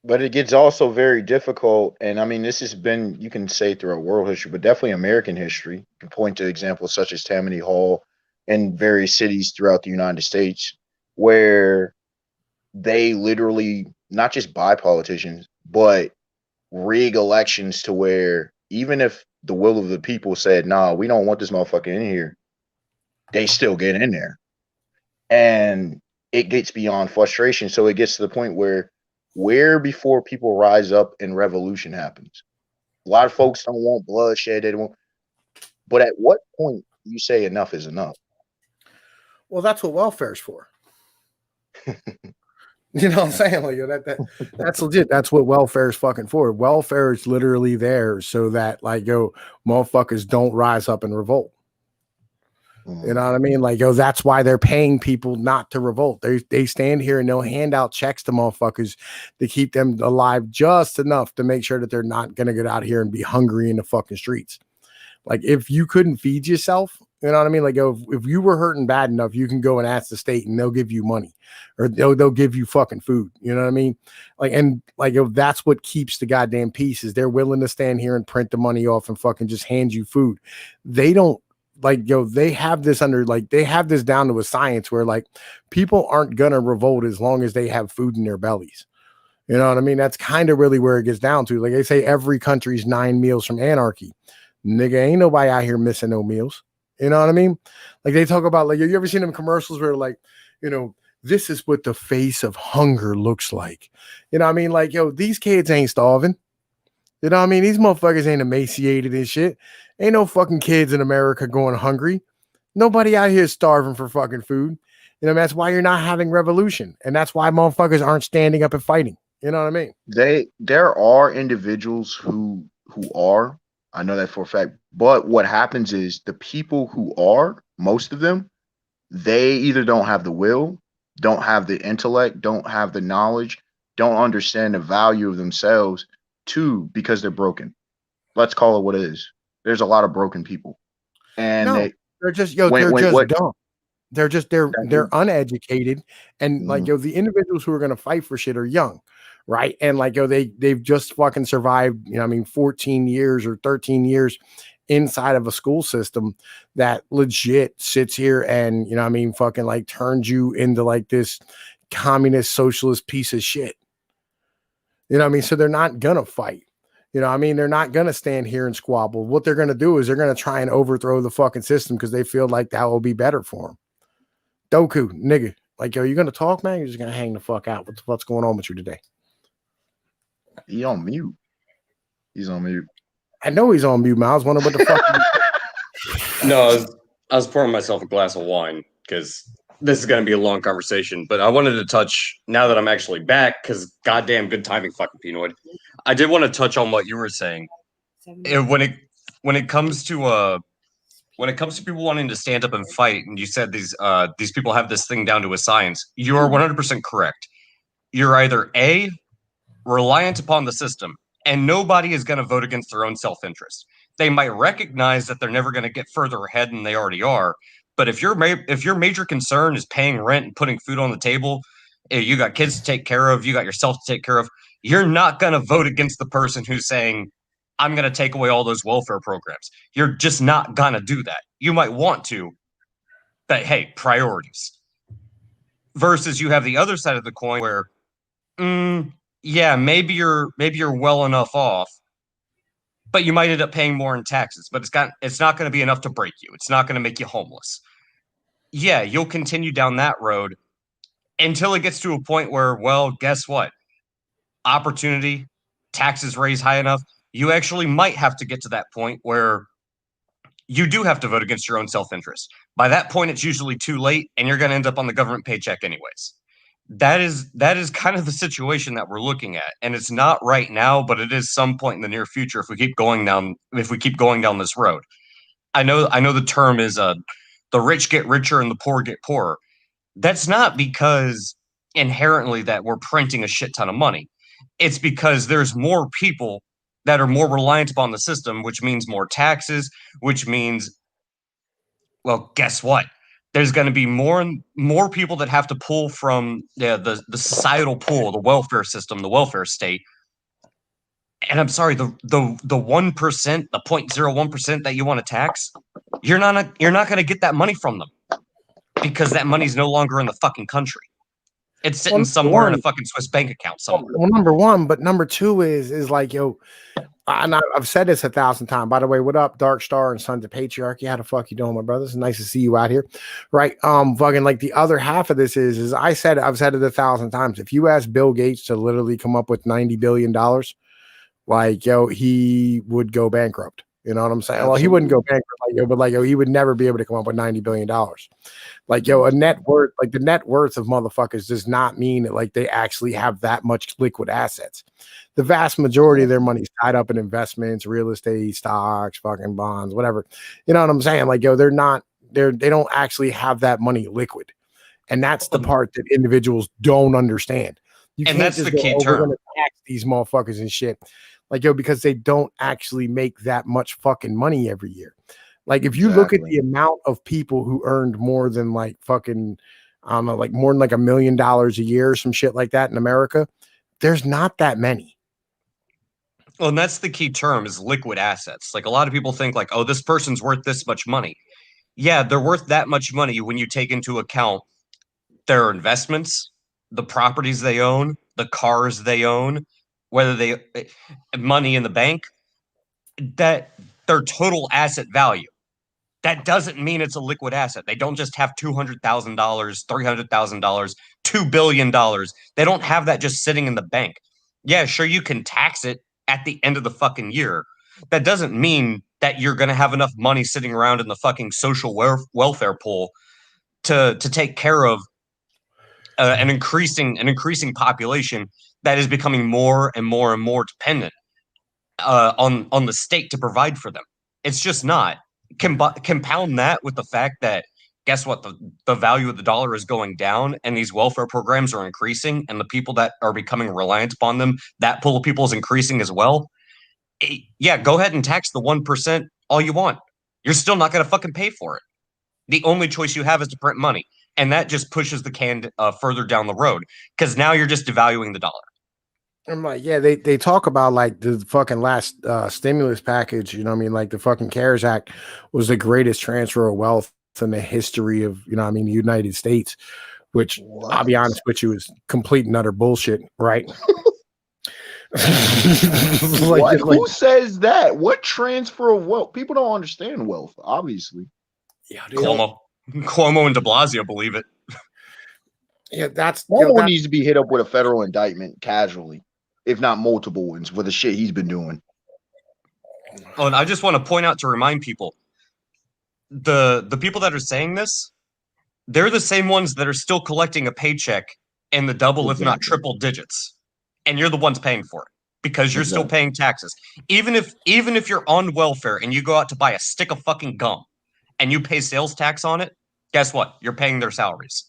B: But it gets also very difficult. And I mean, this has been, you can say throughout world history, but definitely American history. You can point to examples such as Tammany Hall and various cities throughout the United States where they literally not just buy politicians, but rig elections to where even if the will of the people said, nah, we don't want this motherfucker in here, they still get in there. And it gets beyond frustration. So it gets to the point where before people rise up and revolution happens. A lot of folks don't want bloodshed. They don't. But at what point do you say enough is enough?
A: Well, that's what welfare is for. You know what I'm saying? Like that's legit. That's what welfare is fucking for. Welfare is literally there so that like yo, motherfuckers don't rise up and revolt. You know what I mean? Like, yo, that's why they're paying people not to revolt. They stand here and they'll hand out checks to motherfuckers to keep them alive just enough to make sure that they're not gonna get out here and be hungry in the fucking streets. Like, if you couldn't feed yourself, you know what I mean? Like, yo, if you were hurting bad enough, you can go and ask the state and they'll give you money or they'll give you fucking food. You know what I mean? Like, and like, yo, that's what keeps the goddamn peace is they're willing to stand here and print the money off and fucking just hand you food. They don't. Like, yo, they have this they have this down to a science where like people aren't gonna revolt as long as they have food in their bellies. You know what I mean? That's kind of really where it gets down to. Like they say, every country's 9 meals from anarchy. Nigga, ain't nobody out here missing no meals. You know what I mean? Like they talk about, like, you ever seen them commercials where like, you know, this is what the face of hunger looks like. You know what I mean? Like, yo, these kids ain't starving. You know what I mean? These motherfuckers ain't emaciated and shit. Ain't no fucking kids in America going hungry. Nobody out here is starving for fucking food. You know, that's why you're not having revolution. And that's why motherfuckers aren't standing up and fighting. You know what I mean?
B: There are individuals who are, I know that for a fact, but what happens is the people who are, most of them, they either don't have the will, don't have the intellect, don't have the knowledge, don't understand the value of themselves, too, because they're broken. Let's call it what it is. There's a lot of broken people, and
A: no, they're just dumb. They're uneducated, and like yo, the individuals who are gonna fight for shit are young, right? And like yo, they've just fucking survived. You know, I mean, 14 years or 13 years inside of a school system that legit sits here and you know, I mean, fucking like turns you into like this communist socialist piece of shit. You know what I mean? So they're not gonna fight. You know what I mean? They're not gonna stand here and squabble. What they're gonna do is they're gonna try and overthrow the fucking system because they feel like that will be better for them. Doku, nigga. Like, yo, you gonna talk, man? You're just gonna hang the fuck out. What's going on with you today?
B: He on mute. He's on mute.
A: I know he's on mute, man. I was wondering what the fuck.
C: No, I was pouring myself a glass of wine because this is going to be a long conversation, but I wanted to touch now that I'm actually back because goddamn good timing, fucking Pinoid. I did want to touch on what you were saying. When it comes to people wanting to stand up and fight, and you said these people have this thing down to a science. You are 100% correct. You're either A, reliant upon the system, and nobody is going to vote against their own self-interest. They might recognize that they're never going to get further ahead than they already are. But if your major concern is paying rent and putting food on the table, you got kids to take care of, you got yourself to take care of, you're not going to vote against the person who's saying, I'm going to take away all those welfare programs. You're just not going to do that. You might want to, but hey, priorities. Versus you have the other side of the coin where, yeah, maybe you're well enough off, but you might end up paying more in taxes. But it's not going to be enough to break you. It's not going to make you homeless. Yeah, you'll continue down that road until it gets to a point where, well, guess what? Opportunity, taxes raised high enough, you actually might have to get to that point where you do have to vote against your own self-interest. By that point, it's usually too late, and you're going to end up on the government paycheck anyways. That is kind of the situation that we're looking at, and it's not right now, but it is some point in the near future if we keep going down this road. I know the term is the rich get richer and the poor get poorer. That's not because inherently that we're printing a shit ton of money. It's because there's more people that are more reliant upon the system, which means more taxes, which means, well, guess what? There's going to be more and more people that have to pull from the societal pool, the welfare system, the welfare state. And I'm sorry, the 1%, the 0.01% that you want to tax, you're not going to get that money from them because that money's no longer in the fucking country. It's sitting somewhere in a fucking Swiss bank account somewhere.
A: Well, number one, but number two is like, yo, and I've said this 1,000 times. By the way, what up, Dark Star and Sons of Patriarchy? How the fuck you doing, my brothers? Nice to see you out here, right? Fucking like the other half of this is I've said it 1,000 times. If you ask Bill Gates to literally come up with $90 billion, like, yo, he would go bankrupt. You know what I'm saying? Absolutely. Well, he wouldn't go bankrupt, like, yo, but like, yo, he would never be able to come up with $90 billion. Like, yo, a net worth, like the net worth of motherfuckers does not mean that like they actually have that much liquid assets. The vast majority of their money is tied up in investments, real estate, stocks, fucking bonds, whatever. You know what I'm saying? Like, yo, they don't actually have that money liquid. And that's the part that individuals don't understand. You
C: and
A: can't
C: that's
A: just
C: the key
A: we're
C: term.
A: gonna tax these motherfuckers and shit. Like, yo, because they don't actually make that much fucking money every year. Like, if you look at the amount of people who earned more than like fucking, I don't know, like more than like $1 million a year or some shit like that in America, there's not that many.
C: Well, and that's the key term is liquid assets. Like a lot of people think like, oh, this person's worth this much money. Yeah, they're worth that much money when you take into account their investments, the properties they own, the cars they own, whether they money in the bank, that their total asset value. That doesn't mean it's a liquid asset. They don't just have $200,000, $300,000, $2 billion. They don't have that just sitting in the bank. Yeah, sure, you can tax it at the end of the fucking year. That doesn't mean that you're going to have enough money sitting around in the fucking social welfare pool to take care of an increasing population that is becoming more and more and more dependent on the state to provide for them. It's just not. Compound that with the fact that guess what, the value of the dollar is going down and these welfare programs are increasing and the people that are becoming reliant upon them, that pool of people is increasing as well. Yeah, go ahead and tax the 1% all you want. You're still not going to fucking pay for it. The only choice you have is to print money, and that just pushes the can further down the road because now you're just devaluing the dollar.
A: I'm like, yeah, they talk about like the fucking last stimulus package, you know what I mean? Like the fucking CARES Act was the greatest transfer of wealth in the history of, you know what I mean, the United States, which I'll be honest with you is complete and utter bullshit, right?
B: Who says that? What transfer of wealth? People don't understand wealth, obviously.
A: Yeah,
C: Cuomo and de Blasio believe it.
A: Yeah, that's
B: Cuomo needs to be hit up with a federal indictment casually, if not multiple ones, for the shit he's been doing.
C: Oh, and I just want to point out to remind people, the people that are saying this, they're the same ones that are still collecting a paycheck in the double, if not triple digits, and you're the ones paying for it because you're still paying taxes. Even if you're on welfare and you go out to buy a stick of fucking gum and you pay sales tax on it, guess what? You're paying their salaries.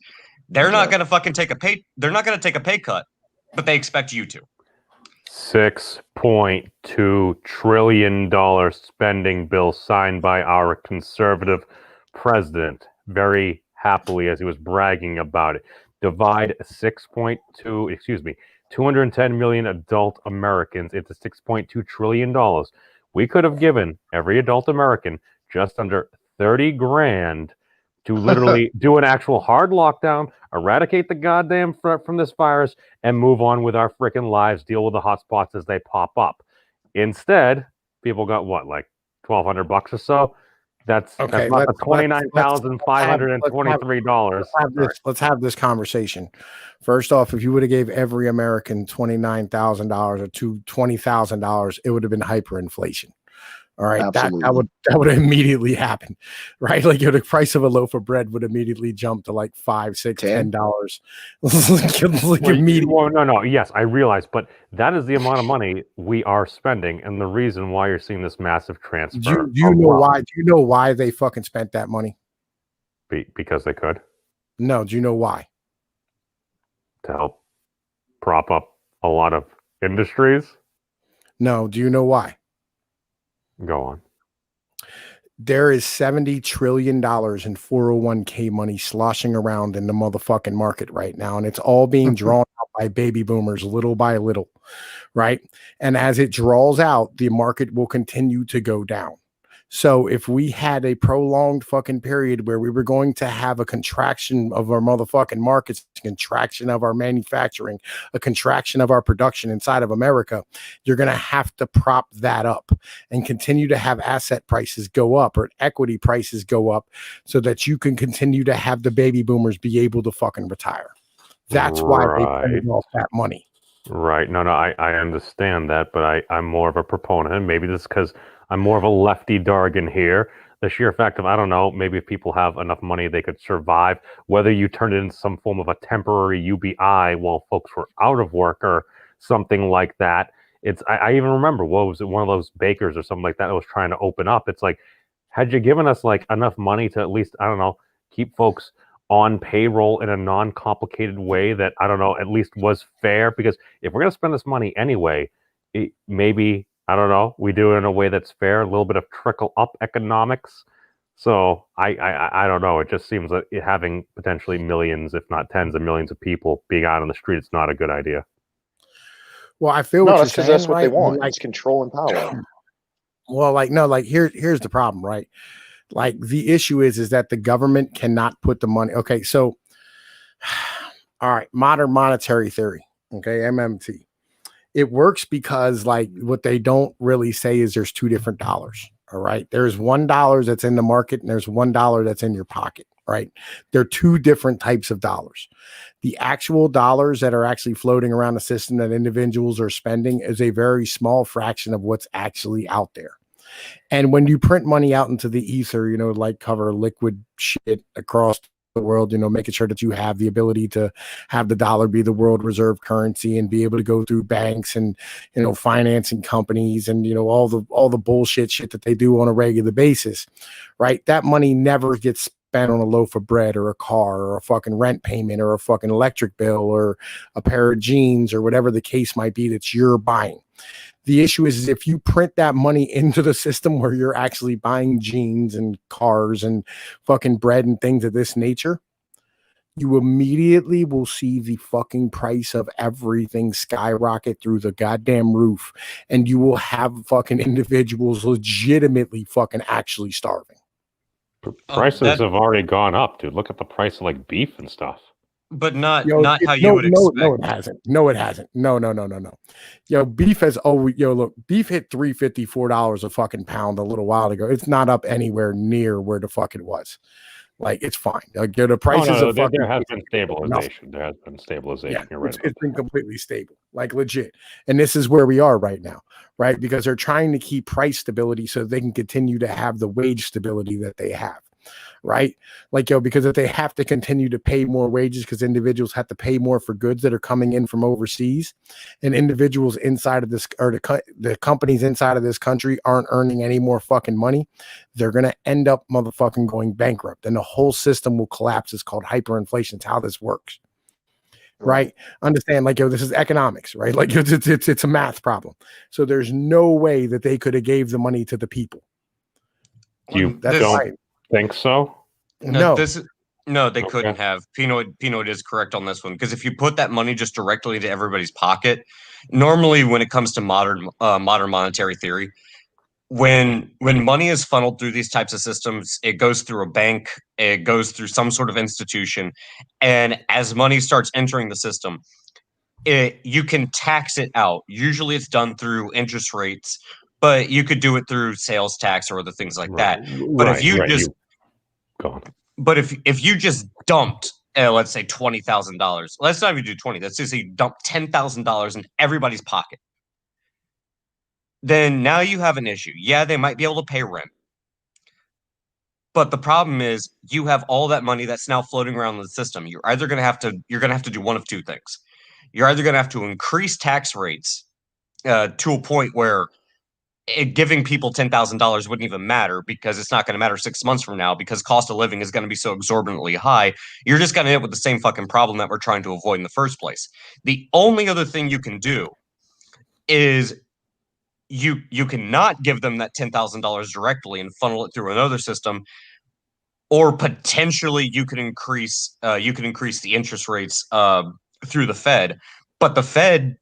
C: They're not going to fucking take a pay. They're not going to take a pay cut, but they expect you to.
E: $6.2 trillion spending bill signed by our conservative president very happily as he was bragging about it. Divide 210 million adult Americans into $6.2 trillion. We could have given every adult American just under 30 grand to literally do an actual hard lockdown, eradicate the goddamn threat from this virus, and move on with our freaking lives, deal with the hotspots as they pop up. Instead, people got what, like $1,200 or so? That's not the $29,523.
A: Let's have this conversation. First off, if you would have gave every American $29,000 or $20,000, it would have been hyperinflation. All right, that would immediately happen, right? Like the price of a loaf of bread would immediately jump to like $5, $6, $10.
E: No. Yes, I realize, but that is the amount of money we are spending, and the reason why you're seeing this massive transfer.
A: Do you know why? Do you know why they fucking spent that money?
E: Because they could.
A: No. Do you know why?
E: To help prop up a lot of industries.
A: No. Do you know why?
E: Go on.
A: There is $70 trillion in 401k money sloshing around in the motherfucking market right now. And it's all being drawn out by baby boomers little by little. Right. And as it draws out, the market will continue to go down. So if we had a prolonged fucking period where we were going to have a contraction of our motherfucking markets, a contraction of our manufacturing, a contraction of our production inside of America, you're going to have to prop that up and continue to have asset prices go up or equity prices go up so that you can continue to have the baby boomers be able to fucking retire. That's why they paid off that money.
E: Right. No, I understand that, but I'm more of a proponent. And maybe this is because I'm more of a lefty Dargan here. The sheer fact of, I don't know, maybe if people have enough money, they could survive. Whether you turn it into some form of a temporary UBI while folks were out of work or something like that. I even remember, what was it, one of those bakers or something like that was trying to open up. It's like, had you given us like enough money to at least, I don't know, keep folks on payroll in a non-complicated way that, I don't know, at least was fair? Because if we're going to spend this money anyway, maybe, I don't know, we do it in a way that's fair, a little bit of trickle up economics. So I don't know. It just seems that having potentially millions, if not tens of millions of people being out on the street, it's not a good idea.
A: Well, I feel
B: No,
A: what
B: that's
A: you're
B: because
A: saying,
B: that's what
A: right?
B: they want.
A: Like,
B: It's control and power.
A: well, like, no, like here's the problem, right? Like the issue is that the government cannot put the money. Okay, so all right, modern monetary theory, okay, MMT. It works because like what they don't really say is there's two different dollars. All right. There's $1 that's in the market and there's $1 that's in your pocket. Right. They're two different types of dollars. The actual dollars that are actually floating around the system that individuals are spending is a very small fraction of what's actually out there. And when you print money out into the ether, you know, like cover liquid shit across the world, you know, making sure that you have the ability to have the dollar be the world reserve currency and be able to go through banks and, you know, financing companies and, you know, all the bullshit shit that they do on a regular basis, right? That money never gets spent on a loaf of bread or a car or a fucking rent payment or a fucking electric bill or a pair of jeans or whatever the case might be that you're buying. The issue is if you print that money into the system where you're actually buying jeans and cars and fucking bread and things of this nature, you immediately will see the fucking price of everything skyrocket through the goddamn roof. And you will have fucking individuals legitimately fucking actually starving.
E: Prices have already gone up, dude. Look at the price of like beef and stuff.
C: But not how you would expect.
A: No, it hasn't. No, it hasn't. No. Yo, beef has always, look, beef hit $3.50, $4 a fucking pound a little while ago. It's not up anywhere near where the fuck it was. Like, it's fine. Like, the prices of fucking.
E: There has been stabilization. There has been stabilization.
A: Yeah,
E: You're right.
A: It's been completely stable, like legit. And this is where we are right now, right? Because they're trying to keep price stability so they can continue to have the wage stability that they have. Right? Like, because if they have to continue to pay more wages because individuals have to pay more for goods that are coming in from overseas, and individuals inside of this or the companies inside of this country aren't earning any more fucking money, they're going to end up motherfucking going bankrupt and the whole system will collapse. It's called hyperinflation. It's how this works. Right? Understand, like, this is economics, right? Like, it's a math problem. So there's no way that they could have gave the money to the people.
E: You don't think so?
A: No.
C: They couldn't have. Pinoid is correct on this one, because if you put that money just directly into everybody's pocket, normally when it comes to modern monetary theory, when money is funneled through these types of systems, it goes through a bank, it goes through some sort of institution, and as money starts entering the system, you can tax it out. Usually it's done through interest rates, but you could do it through sales tax or other things like that. But if you just But if you just dumped, let's say $20,000, let's not even do 20. Let's just say you dump $10,000 in everybody's pocket. Then now you have an issue. Yeah, they might be able to pay rent, but the problem is you have all that money that's now floating around in the system. You're going to have to do one of two things. You're either going to have to increase tax rates to a point where giving people $10,000 wouldn't even matter because it's not going to matter 6 months from now because cost of living is going to be so exorbitantly high. You're just going to end up with the same fucking problem that we're trying to avoid in the first place. The only other thing you can do is you cannot give them that $10,000 directly and funnel it through another system, or potentially you could increase the interest rates through the Fed, but the Fed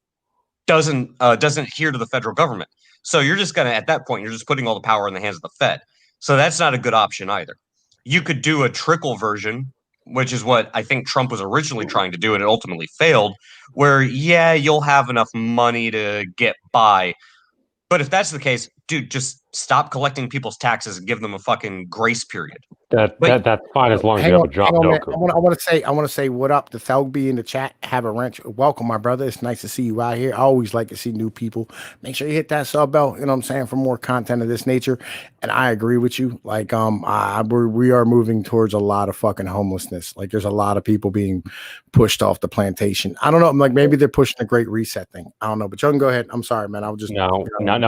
C: doesn't adhere to the federal government. So you're just gonna, at that point, you're just putting all the power in the hands of the Fed. So that's not a good option either. You could do a trickle version, which is what I think Trump was originally trying to do, and it ultimately failed, where, yeah, you'll have enough money to get by. But if that's the case, dude, just stop collecting people's taxes and give them a fucking grace period.
E: That's fine as long as you have a job.
A: Man. I want to say what up to Thelby in the chat. Have a wrench. Welcome, my brother. It's nice to see you out here. I always like to see new people. Make sure you hit that sub bell. You know what I'm saying, for more content of this nature. And I agree with you. Like we are moving towards a lot of fucking homelessness. Like there's a lot of people being pushed off the plantation. I don't know. Like maybe they're pushing a great reset thing. I don't know. But you can go ahead. I'm sorry, man. I was just
E: no.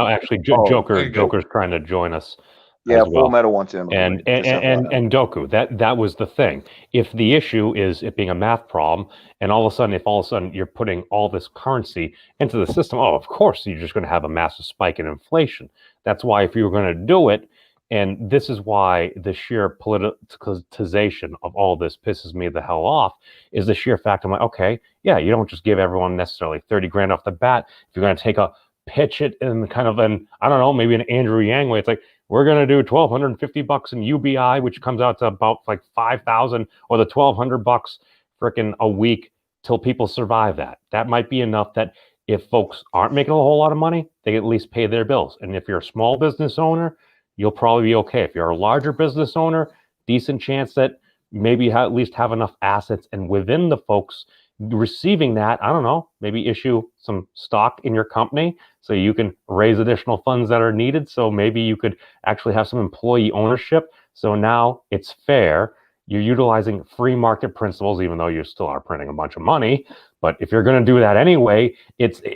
E: Actually, Joker's trying to join us.
B: Yeah,
E: Full
B: Metal wants him.
E: And Doku, that was the thing. If the issue is it being a math problem, and all of a sudden you're putting all this currency into the system, of course you're just going to have a massive spike in inflation. That's why if you were going to do it, and this is why the sheer politicization of all this pisses me the hell off, is the sheer fact I'm like, okay, yeah, you don't just give everyone necessarily 30 grand off the bat. If you're going to take a pitch it in kind of an, I don't know, maybe an Andrew Yang way, it's like, we're going to do $1,250 in UBI, which comes out to about like 5,000, or the $1,200 freaking a week till people survive that. That might be enough that if folks aren't making a whole lot of money, they at least pay their bills. And if you're a small business owner, you'll probably be okay. If you're a larger business owner, decent chance that maybe you at least have enough assets, and within the folks receiving that, I don't know, maybe issue some stock in your company so you can raise additional funds that are needed. So maybe you could actually have some employee ownership. So now it's fair. You're utilizing free market principles, even though you still are printing a bunch of money. But if you're going to do that anyway,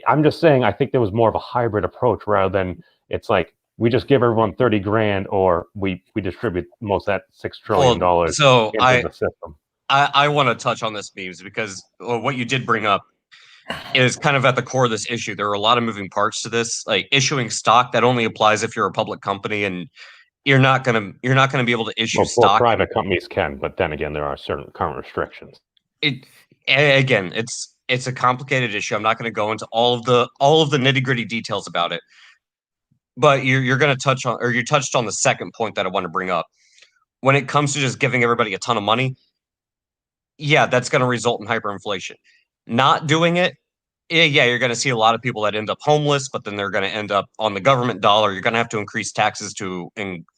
E: I'm just saying, I think there was more of a hybrid approach rather than it's like, we just give everyone 30 grand or we distribute most of that $6 trillion into the system.
C: I want to touch on this, Beaves, because what you did bring up is kind of at the core of this issue. There are a lot of moving parts to this. Like issuing stock, that only applies if you're a public company, and you're not gonna be able to issue stock.
E: Private companies can, but then again, there are certain current restrictions.
C: It's a complicated issue. I'm not going to go into all of the nitty-gritty details about it. But you're going to touch on, or you touched on the second point that I want to bring up. When it comes to just giving everybody a ton of money, yeah, that's going to result in hyperinflation. Not doing it, yeah, you're going to see a lot of people that end up homeless, but then they're going to end up on the government dollar. You're going to have to increase taxes to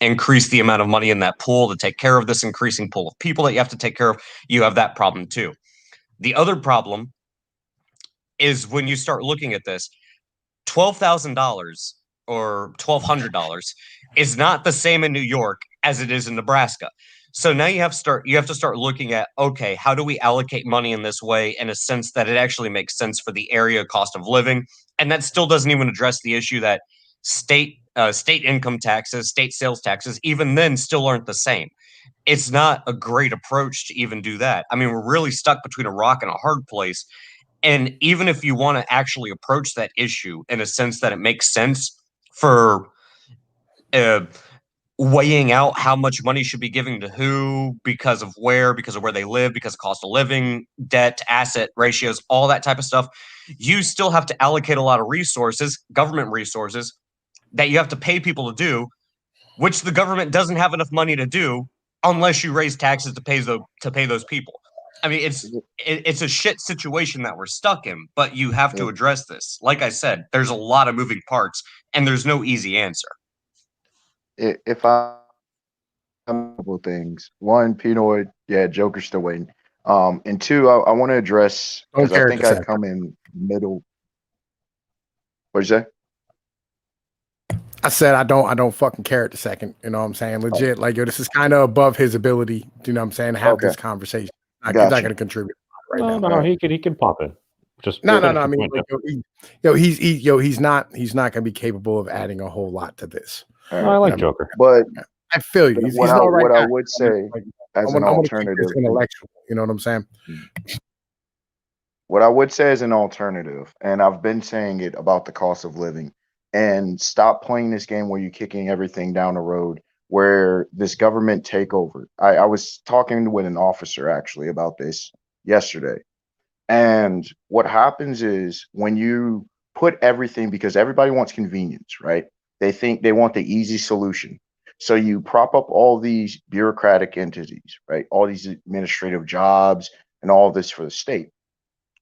C: increase the amount of money in that pool to take care of this increasing pool of people that you have to take care of. You have that problem too. The other problem is when you start looking at this, $12,000 or $1,200 is not the same in New York as it is in Nebraska. So now you have to start looking at, okay, how do we allocate money in this way in a sense that it actually makes sense for the area cost of living? And that still doesn't even address the issue that state income taxes, state sales taxes, even then still aren't the same. It's not a great approach to even do that. I mean, we're really stuck between a rock and a hard place. And even if you want to actually approach that issue in a sense that it makes sense for weighing out how much money should be given to who, because of where they live, because of cost of living, debt, asset ratios, all that type of stuff, you still have to allocate a lot of resources, government resources, that you have to pay people to do, which the government doesn't have enough money to do unless you raise taxes to pay those people. I mean, it's a shit situation that we're stuck in, but you have to address this. Like I said, there's a lot of moving parts, and there's no easy answer.
B: If I a couple things. One, Pinoid, yeah, Joker's still waiting. And two, I want to address, because I think I come in middle. What'd you say?
A: I said I don't fucking care at the second. You know what I'm saying? Legit. Like, yo, this is kind of above his ability. You know what I'm saying? To have this conversation. He's not going to contribute right now.
E: No, he can pop in. Just
A: No.
E: finish
A: I
E: your
A: mean,
E: point,
A: like,
E: Jeff.
A: he's not going to be capable of adding a whole lot to this.
B: All
E: No, I
B: right.
E: like Joker.
B: But
A: I feel you. He's an all right
B: what I
A: guy.
B: would say
A: Like,
B: as
A: I
B: an
A: want to keep this
B: alternative,
A: intellectual. You know what I'm saying?
B: what I would say as an alternative, and I've been saying it about the cost of living, and stop playing this game where you're kicking everything down the road, where this government takeover. I was talking with an officer actually about this yesterday. And what happens is when you put everything, because everybody wants convenience, right? They think they want the easy solution. So you prop up all these bureaucratic entities, right? All these administrative jobs and all this for the state.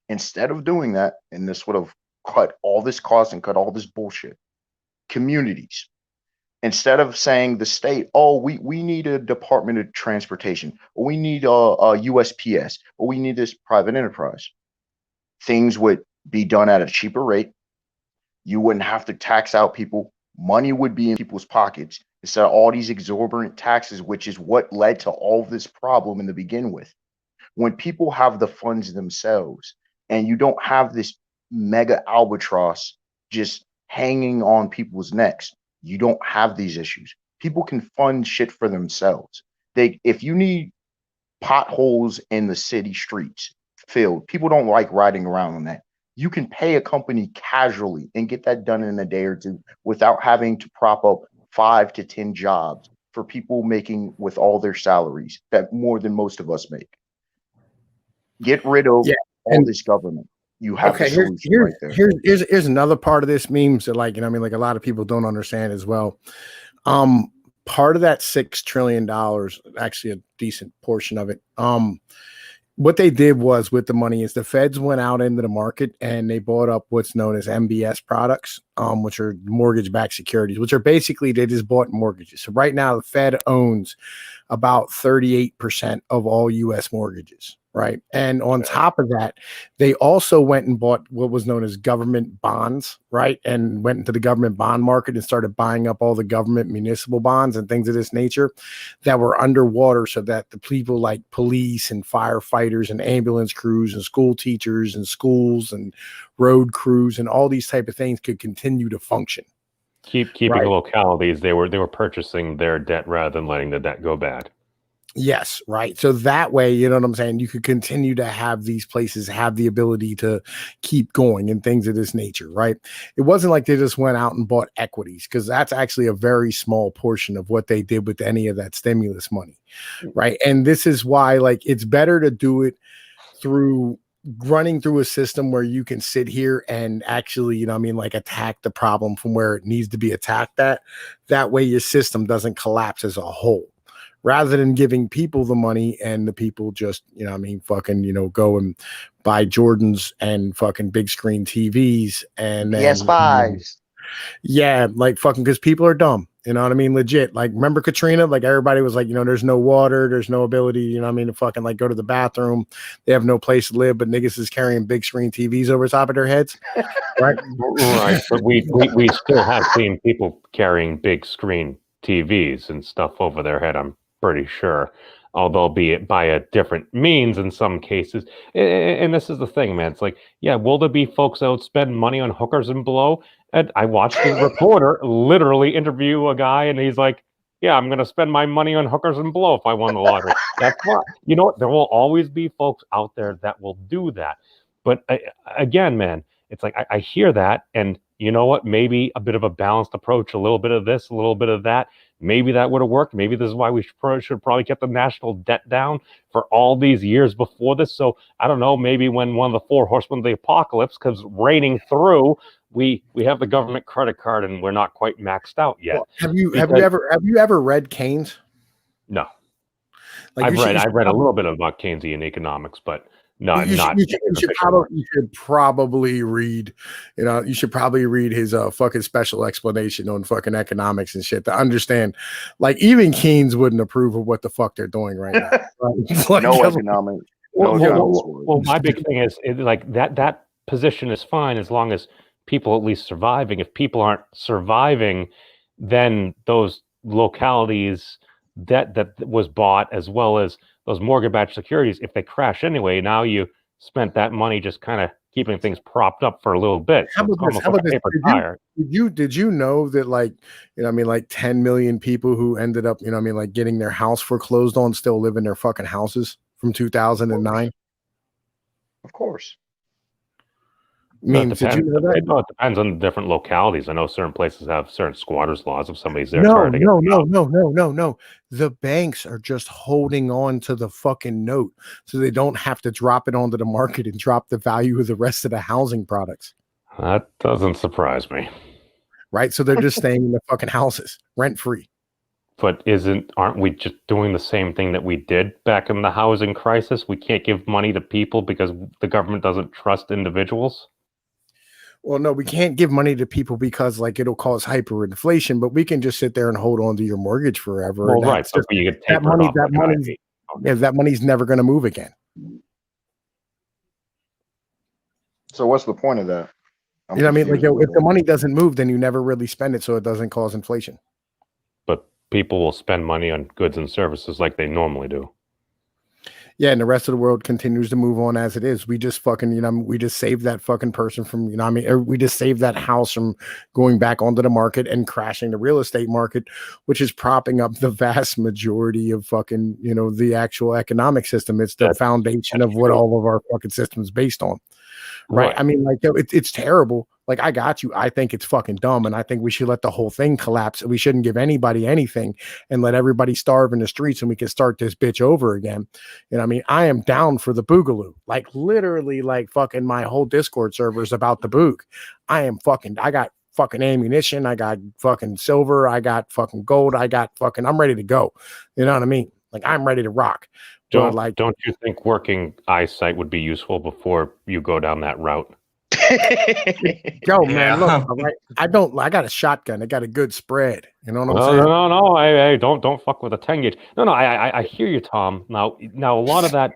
B: Instead of doing that, and this would have cut all this cost and cut all this bullshit, communities. Instead of saying the state, oh, we need a Department of Transportation, or we need a USPS, or we need this private enterprise, things would be done at a cheaper rate. You wouldn't have to tax out people. Money would be in people's pockets instead of all these exorbitant taxes, which is what led to all of this problem in the begin with. When people have the funds themselves and you don't have this mega albatross just hanging on people's necks, you don't have these issues. People can fund shit for themselves. If you need potholes in the city streets filled, people don't like riding around on that. You can pay a company casually and get that done in a day or two without having to prop up 5 to 10 jobs for people making with all their salaries that more than most of us make. Get rid of all this government. You have the solution right there.
A: Here's another part of this meme. So, like, you know, I mean, like a lot of people don't understand as well. Part of that $6 trillion, actually a decent portion of it. What they did was with the money is the feds went out into the market and they bought up what's known as MBS products, which are mortgage-backed securities, which are basically they just bought mortgages. So right now the Fed owns about 38% of all U.S. mortgages. Right. And on top of that, they also went and bought what was known as government bonds. Right. And went into the government bond market and started buying up all the government municipal bonds and things of this nature that were underwater so that the people like police and firefighters and ambulance crews and school teachers and schools and road crews and all these type of things could continue to function.
E: Keeping localities, they were purchasing their debt rather than letting the debt go bad.
A: Yes, right. So that way, you know what I'm saying? You could continue to have these places have the ability to keep going and things of this nature, right? It wasn't like they just went out and bought equities because that's actually a very small portion of what they did with any of that stimulus money, right? And this is why, like, it's better to do it through running through a system where you can sit here and actually, you know what I mean, like attack the problem from where it needs to be attacked at. That way your system doesn't collapse as a whole. Rather than giving people the money and the people just, you know what I mean, fucking, you know, go and buy Jordans and fucking big screen TVs and then
B: PS5s.
A: Yeah, like fucking because people are dumb. You know what I mean? Legit. Like, remember Katrina? Like, everybody was like, you know, there's no water, there's no ability, you know what I mean, to fucking like go to the bathroom. They have no place to live, but niggas is carrying big screen TVs over top of their heads. Right.
E: Right. But we still have seen people carrying big screen TVs and stuff over their head, I'm pretty sure, although be it by a different means in some cases. And this is the thing, man. It's like, yeah, will there be folks that would spend money on hookers and blow? And I watched a reporter literally interview a guy, and he's like, yeah, I'm going to spend my money on hookers and blow if I won the lottery. That's why, you know what? There will always be folks out there that will do that. But again, man, it's like I hear that, and you know what? Maybe a bit of a balanced approach, a little bit of this, a little bit of that. Maybe that would have worked. Maybe this is why we should probably get the national debt down for all these years before this. So I don't know, maybe when one of the 4 horsemen of the apocalypse comes raining through, we have the government credit card and we're not quite maxed out yet.
A: Well, have you ever read Keynes?
E: No.
A: Like,
E: I've read a little bit about Keynesian economics, but you
A: should probably read, you know, you should probably read his fucking special explanation on fucking economics and shit to understand. Like, even Keynes wouldn't approve of what the fuck they're doing right now. Right? Like,
B: No economics.
E: Well, my big thing is like that position is fine as long as people at least surviving. If people aren't surviving, then those localities that was bought, as well as those mortgage-backed securities, if they crash anyway, now you spent that money just kind of keeping things propped up for a little bit.
A: How
E: So
A: about
E: it's
A: this?
E: almost
A: How
E: like
A: about
E: a
A: this?
E: paper tire.
A: Did you know that, like, you know what I mean, like 10 million people who ended up, you know what I mean, like getting their house foreclosed on still live in their fucking houses from 2009?
B: Of course.
A: I mean, did you know that?
E: It depends on the different localities. I know certain places have certain squatters laws if somebody's there
A: No,
E: trying to get
A: no,
E: them
A: no,
E: out.
A: no, no, no, no. The banks are just holding on to the fucking note so they don't have to drop it onto the market and drop the value of the rest of the housing products.
E: That doesn't surprise me.
A: Right? So they're just staying in the fucking houses rent free.
E: But aren't we just doing the same thing that we did back in the housing crisis? We can't give money to people because the government doesn't trust individuals.
A: Well, no, we can't give money to people because, like, it'll cause hyperinflation, but we can just sit there and hold on to your mortgage forever.
E: Well,
A: And
E: right.
A: that's
E: So
A: just,
E: you could
A: that
E: taper it
A: money,
E: off
A: that
E: like an
A: money's,
E: IV.
A: yeah, that money's never going to move again.
B: So what's the point of that?
A: You know what I mean? Like,
B: confused
A: if the
B: about
A: money doesn't move, then you never really spend it, so it doesn't cause inflation.
E: But people will spend money on goods and services like they normally do.
A: Yeah, and the rest of the world continues to move on as it is. We just fucking, you know, we just saved that fucking person from, you know, what I mean, we just saved that house from going back onto the market and crashing the real estate market, which is propping up the vast majority of fucking, you know, the actual economic system. It's the foundation of what all of our fucking systems based on. Right. I mean, like, it's terrible. Like, I got you. I think it's fucking dumb. And I think we should let the whole thing collapse. We shouldn't give anybody anything and let everybody starve in the streets and we can start this bitch over again. You know what I mean? I am down for the boogaloo. Like, literally, like, fucking my whole Discord server is about the boog. I got fucking ammunition. I got fucking silver. I got fucking gold. I'm ready to go. You know what I mean? Like, I'm ready to rock.
E: Don't you think working eyesight would be useful before you go down that route?
A: Yo, man, look, all right. I got a shotgun. I got a good spread. You know what I'm saying?
E: No. Hey, don't fuck with a 10 gauge. No. I hear you, Tom. Now, a lot of that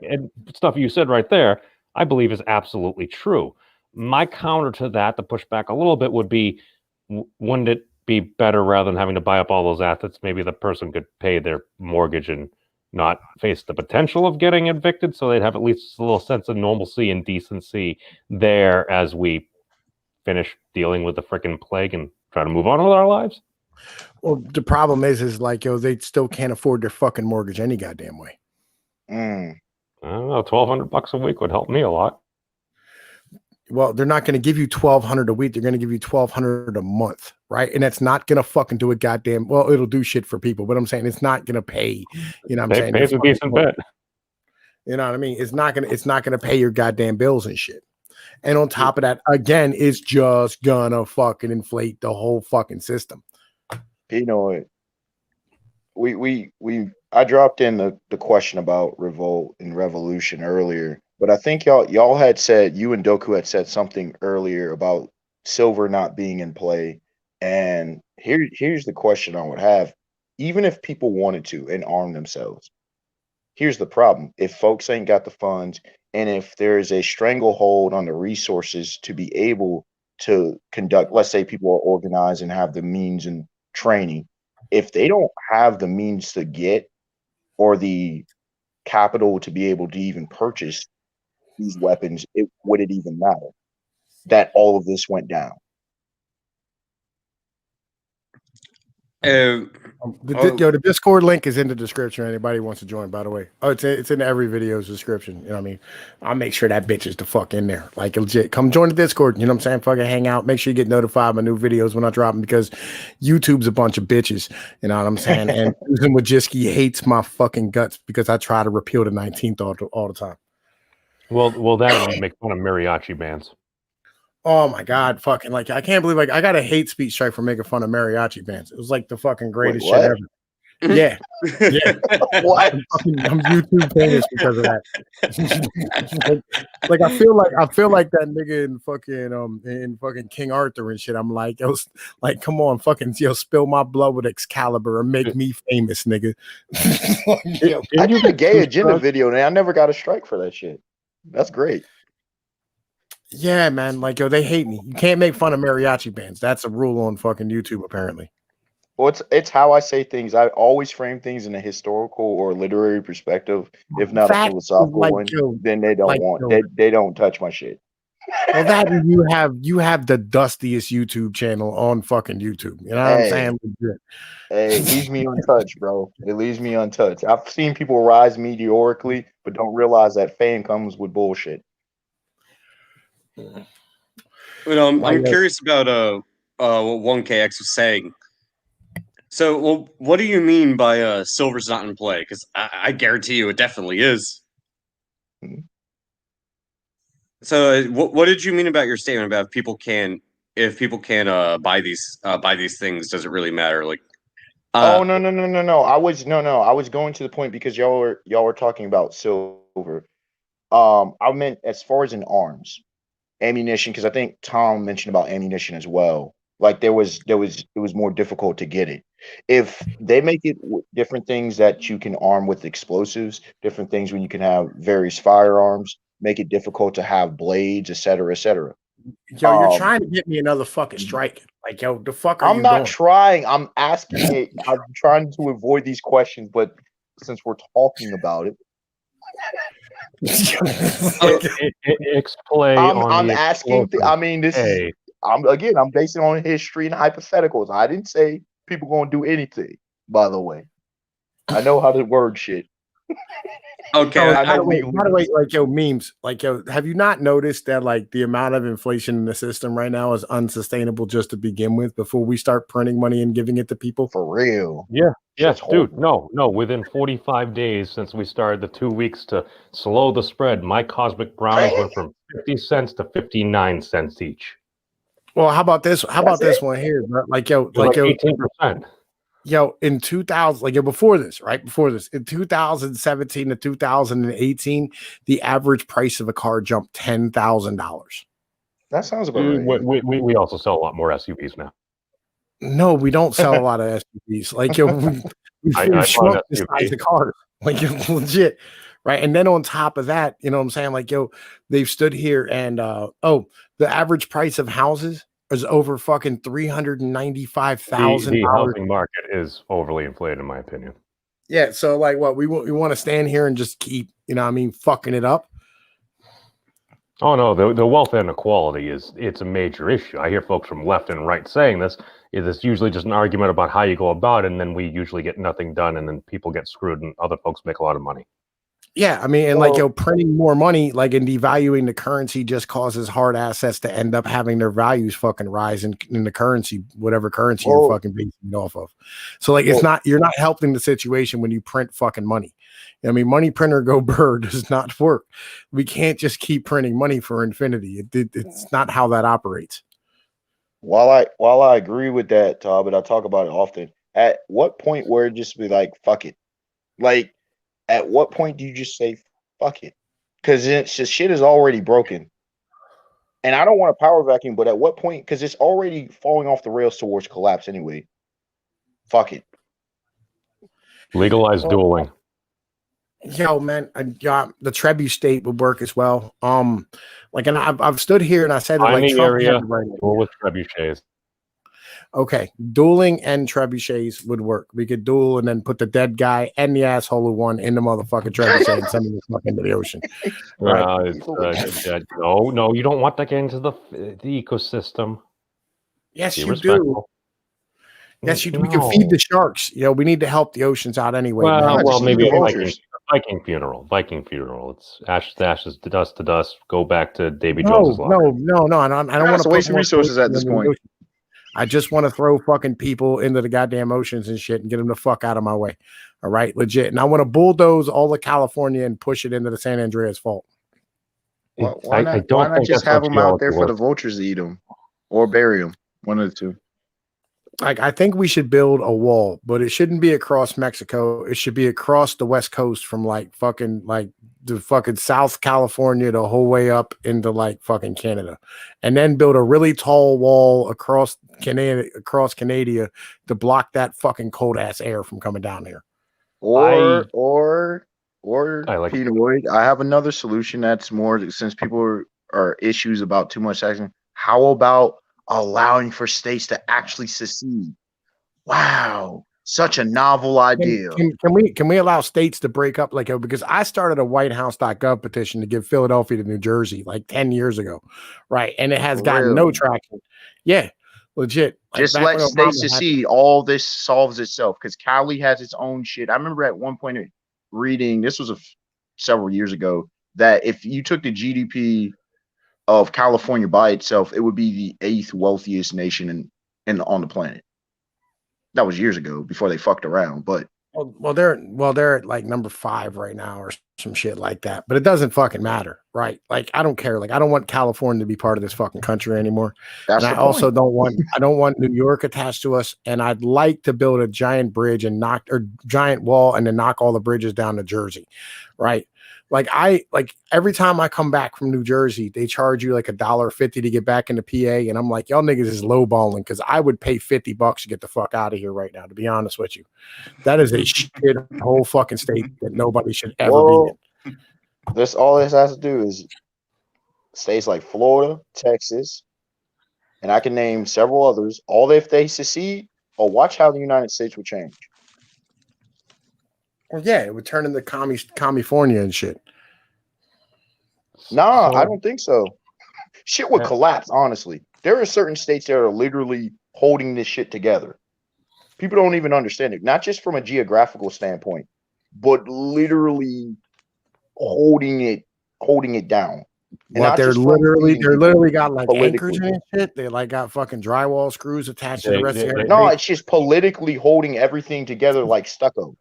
E: stuff you said right there, I believe is absolutely true. My counter to that, to push back a little bit, would be, wouldn't it be better rather than having to buy up all those assets? Maybe the person could pay their mortgage and not face the potential of getting evicted, so they'd have at least a little sense of normalcy and decency there as we finish dealing with the freaking plague and try to move on with our lives.
A: Well, the problem is like, yo, they still can't afford their fucking mortgage any goddamn way.
E: I don't know, $1,200 a week would help me a lot.
A: Well, they're not going to give you $1,200 a week. They're going to give you $1,200 a month, right? And that's not going to fucking do a goddamn. Well, it'll do shit for people, but I'm saying it's not going to pay. You know what I'm saying?
E: Pays a decent bit.
A: You know what I mean? It's not gonna pay your goddamn bills and shit. And on top of that, again, it's just gonna fucking inflate the whole fucking system.
B: You know what? I dropped in the question about revolt and revolution earlier, but I think y'all had said, you and Doku had said something earlier about silver not being in play. And here's the question I would have. Even if people wanted to and arm themselves, here's the problem. If folks ain't got the funds, and if there is a stranglehold on the resources to be able to conduct, let's say people are organized and have the means and training, if they don't have the means to get or the capital to be able to even purchase these weapons, would it even matter that all of this went down?
A: The Discord link is in the description. Anybody wants to join, by the way. Oh, it's in every video's description. You know what I mean? I'll make sure that bitch is the fuck in there. Like, legit. Come join the Discord. You know what I'm saying? Fucking hang out. Make sure you get notified of my new videos when I drop them, because YouTube's a bunch of bitches. You know what I'm saying? And Susan Wojcicki hates my fucking guts because I try to repeal the 19th all the time.
E: Well, that would make fun of mariachi bands.
A: Oh my God, fucking, like, I can't believe, like, I got a hate speech strike for making fun of mariachi bands. It was like the fucking greatest shit ever. Yeah.
B: What?
A: I'm YouTube famous because of that. like I feel like that nigga in fucking King Arthur and shit. I'm like, it was like, come on, fucking, spill my blood with Excalibur and make me famous, nigga.
B: I did a gay agenda video and I never got a strike for that shit. That's great.
A: Yeah, man. Like, yo, they hate me. You can't make fun of mariachi bands. That's a rule on fucking YouTube, apparently.
B: Well, it's how I say things. I always frame things in a historical or literary perspective, if not a philosophical one. Then they don't they don't touch my shit.
A: Well, that and you have the dustiest YouTube channel on fucking YouTube. You know what I'm
B: Hey,
A: saying?
B: hey, it leaves me untouched, bro. It leaves me untouched. I've seen people rise meteorically, but don't realize that fame comes with bullshit.
C: But I'm curious about what 1KX was saying. So, well, what do you mean by silver's not in play? Because I guarantee you, it definitely is.
B: Mhm.
C: So, what did you mean about your statement about if people can buy these things, does it really matter? Like,
B: Oh no. I was going to the point because y'all were talking about silver. I meant as far as in arms, ammunition, because I think Tom mentioned about ammunition as well. Like it was more difficult to get it. If they make it different things that you can arm with explosives, different things when you can have various firearms, make it difficult to have blades, etc., etc.
A: Yo, you're trying to get me another fucking strike. Like, yo, the fuck are
B: I'm
A: you
B: not
A: doing?
B: trying. I'm asking it. I'm trying to avoid these questions, but since we're talking about it,
E: Explain on
B: I'm
E: the
B: asking.
E: explosive.
B: I mean, this is.
E: Hey,
B: I'm basing on history and hypotheticals. I didn't say people gonna do anything. By the way, I know how to word shit.
C: okay,
A: Oh,
B: I
A: by
B: know
A: the way,
B: legally.
A: like yo, memes, like yo, have you not noticed that like the amount of inflation in the system right now is unsustainable just to begin with before we start printing money and giving it to people?
B: For real.
E: yeah,
B: Shit's
E: dude.
B: horrible.
E: No. Within 45 days since we started the 2 weeks to slow the spread, my cosmic brownies went from 50 cents to 59 cents each.
A: Well, how about this? How
B: That's
A: about this
B: it.
A: one here? Bro? Like yo,
E: Like 18%.
A: yo, in 2000, like yo, before this, right? Before this, in 2017 to 2018, the average price of a car jumped $10,000.
B: That sounds about right.
E: We also sell a lot more SUVs now.
A: No, we don't sell a lot of SUVs. Like yo,
E: I
A: we've
E: bought
A: shrunk
E: an
A: the size
E: SUV.
A: of cars. Like yo, legit, right? And then on top of that, you know what I'm saying? Like yo, they've stood here and the average price of houses is over fucking $395,000.
E: The housing market is overly inflated, in my opinion.
A: Yeah, so like what we want to stand here and just keep, you know what I mean, fucking it up.
E: Oh no, the wealth inequality it's a major issue. I hear folks from left and right saying this. It's usually just an argument about how you go about it, and then we usually get nothing done, and then people get screwed, and other folks make a lot of money.
A: Yeah, I mean, and like
B: Well,
A: yo, printing more money, like in devaluing the currency, just causes hard assets to end up having their values fucking rise in the currency, whatever currency you're
B: well,
A: fucking basing it off of. So like, it's
B: well,
A: not you're not helping the situation when you print fucking money. I mean, money printer go burr does not work. We can't just keep printing money for infinity. It's not how that operates.
B: while I agree with that, Todd, but I talk about it often. At what point where it just be like, fuck it? Like, at what point do you just say fuck it? Because it's just shit is already broken. And I don't want a power vacuum, but at what point? Because it's already falling off the rails towards collapse anyway. Fuck it.
E: Legalize dueling.
A: Yo, man, yeah, the Trebuchet state would work as well. Like, and I've stood here and I said that
E: Find
A: like
E: the
A: Trump had
E: area,
A: the right
E: duel
A: idea.
E: with trebuchets.
A: Okay, dueling and trebuchets would work. We could duel and then put the dead guy and the asshole who won in the motherfucking trebuchet and send him the fuck into the ocean. Right?
E: No, you don't want that getting into the ecosystem.
A: Yes,
E: Be
A: you do.
E: respectful.
A: Yes, you do. We can feed the sharks. You know, we need to help the oceans out anyway. man.
B: Nah, just
E: Maybe
B: eat the
E: a
B: vultures.
E: Viking funeral. Viking funeral. It's ashes to ashes, dust to dust. Go back to Davy
A: No,
E: Jones's locker.
A: no. I don't want
B: That's
A: to
B: a
A: put
B: waste of
A: more
B: resources at
A: pollution
B: this
A: into the
B: point.
A: ocean. I just want to throw fucking people into the goddamn oceans and shit and get them the fuck out of my way. All right, legit. And I want to bulldoze all of California and push it into the San Andreas Fault.
B: Why not?
E: I don't
B: Why not
E: think
B: just
E: that's
B: have
E: how
B: them out there
E: geology
B: for the
E: works.
B: vultures to eat them, or bury them? One of the two.
A: Like, I think we should build a wall, but it shouldn't be across Mexico. It should be across the West Coast from like the fucking South California the whole way up into like fucking Canada, and then build a really tall wall across Canada to block that fucking cold ass air from coming down here.
B: Or
E: I like
B: Pinoid. I have another solution that's more since people are issues about too much taxing. How about allowing for states to actually secede? Wow. Such a novel idea.
A: Can we allow states to break up because I started a whitehouse.gov petition to give Philadelphia to New Jersey like 10 years ago, right? And it has gotten no traction. Yeah, legit.
B: Just let states secede. All this solves itself because Cali has its own shit. I remember at one point reading, this was several years ago, that if you took the GDP of California by itself, it would be the 8th wealthiest nation on the planet. That was years ago before they fucked around, but
A: they're at like number 5 right now or some shit like that. But it doesn't fucking matter, right? Like I don't care. Like I don't want California to be part of this fucking country anymore. And I also don't want New York attached to us. And I'd like to build a giant bridge and giant wall and then knock all the bridges down to Jersey, right? Like every time I come back from New Jersey, they charge you like $1.50 to get back into PA, and I'm like, y'all niggas is lowballing because I would pay $50 to get the fuck out of here right now. To be honest with you, that is a shit whole fucking state that nobody should ever be in.
B: All this has to do is states like Florida, Texas, and I can name several others. All if they secede, watch how the United States would change.
A: Well, yeah, it would turn into California and shit.
B: Nah, I don't think so. Shit would collapse, honestly. There are certain states that are literally holding this shit together. People don't even understand it, not just from a geographical standpoint, but literally holding it down.
A: What they're literally got like anchors and shit. They like got fucking drywall screws attached to the rest of it.
B: No, it's just politically holding everything together like stucco.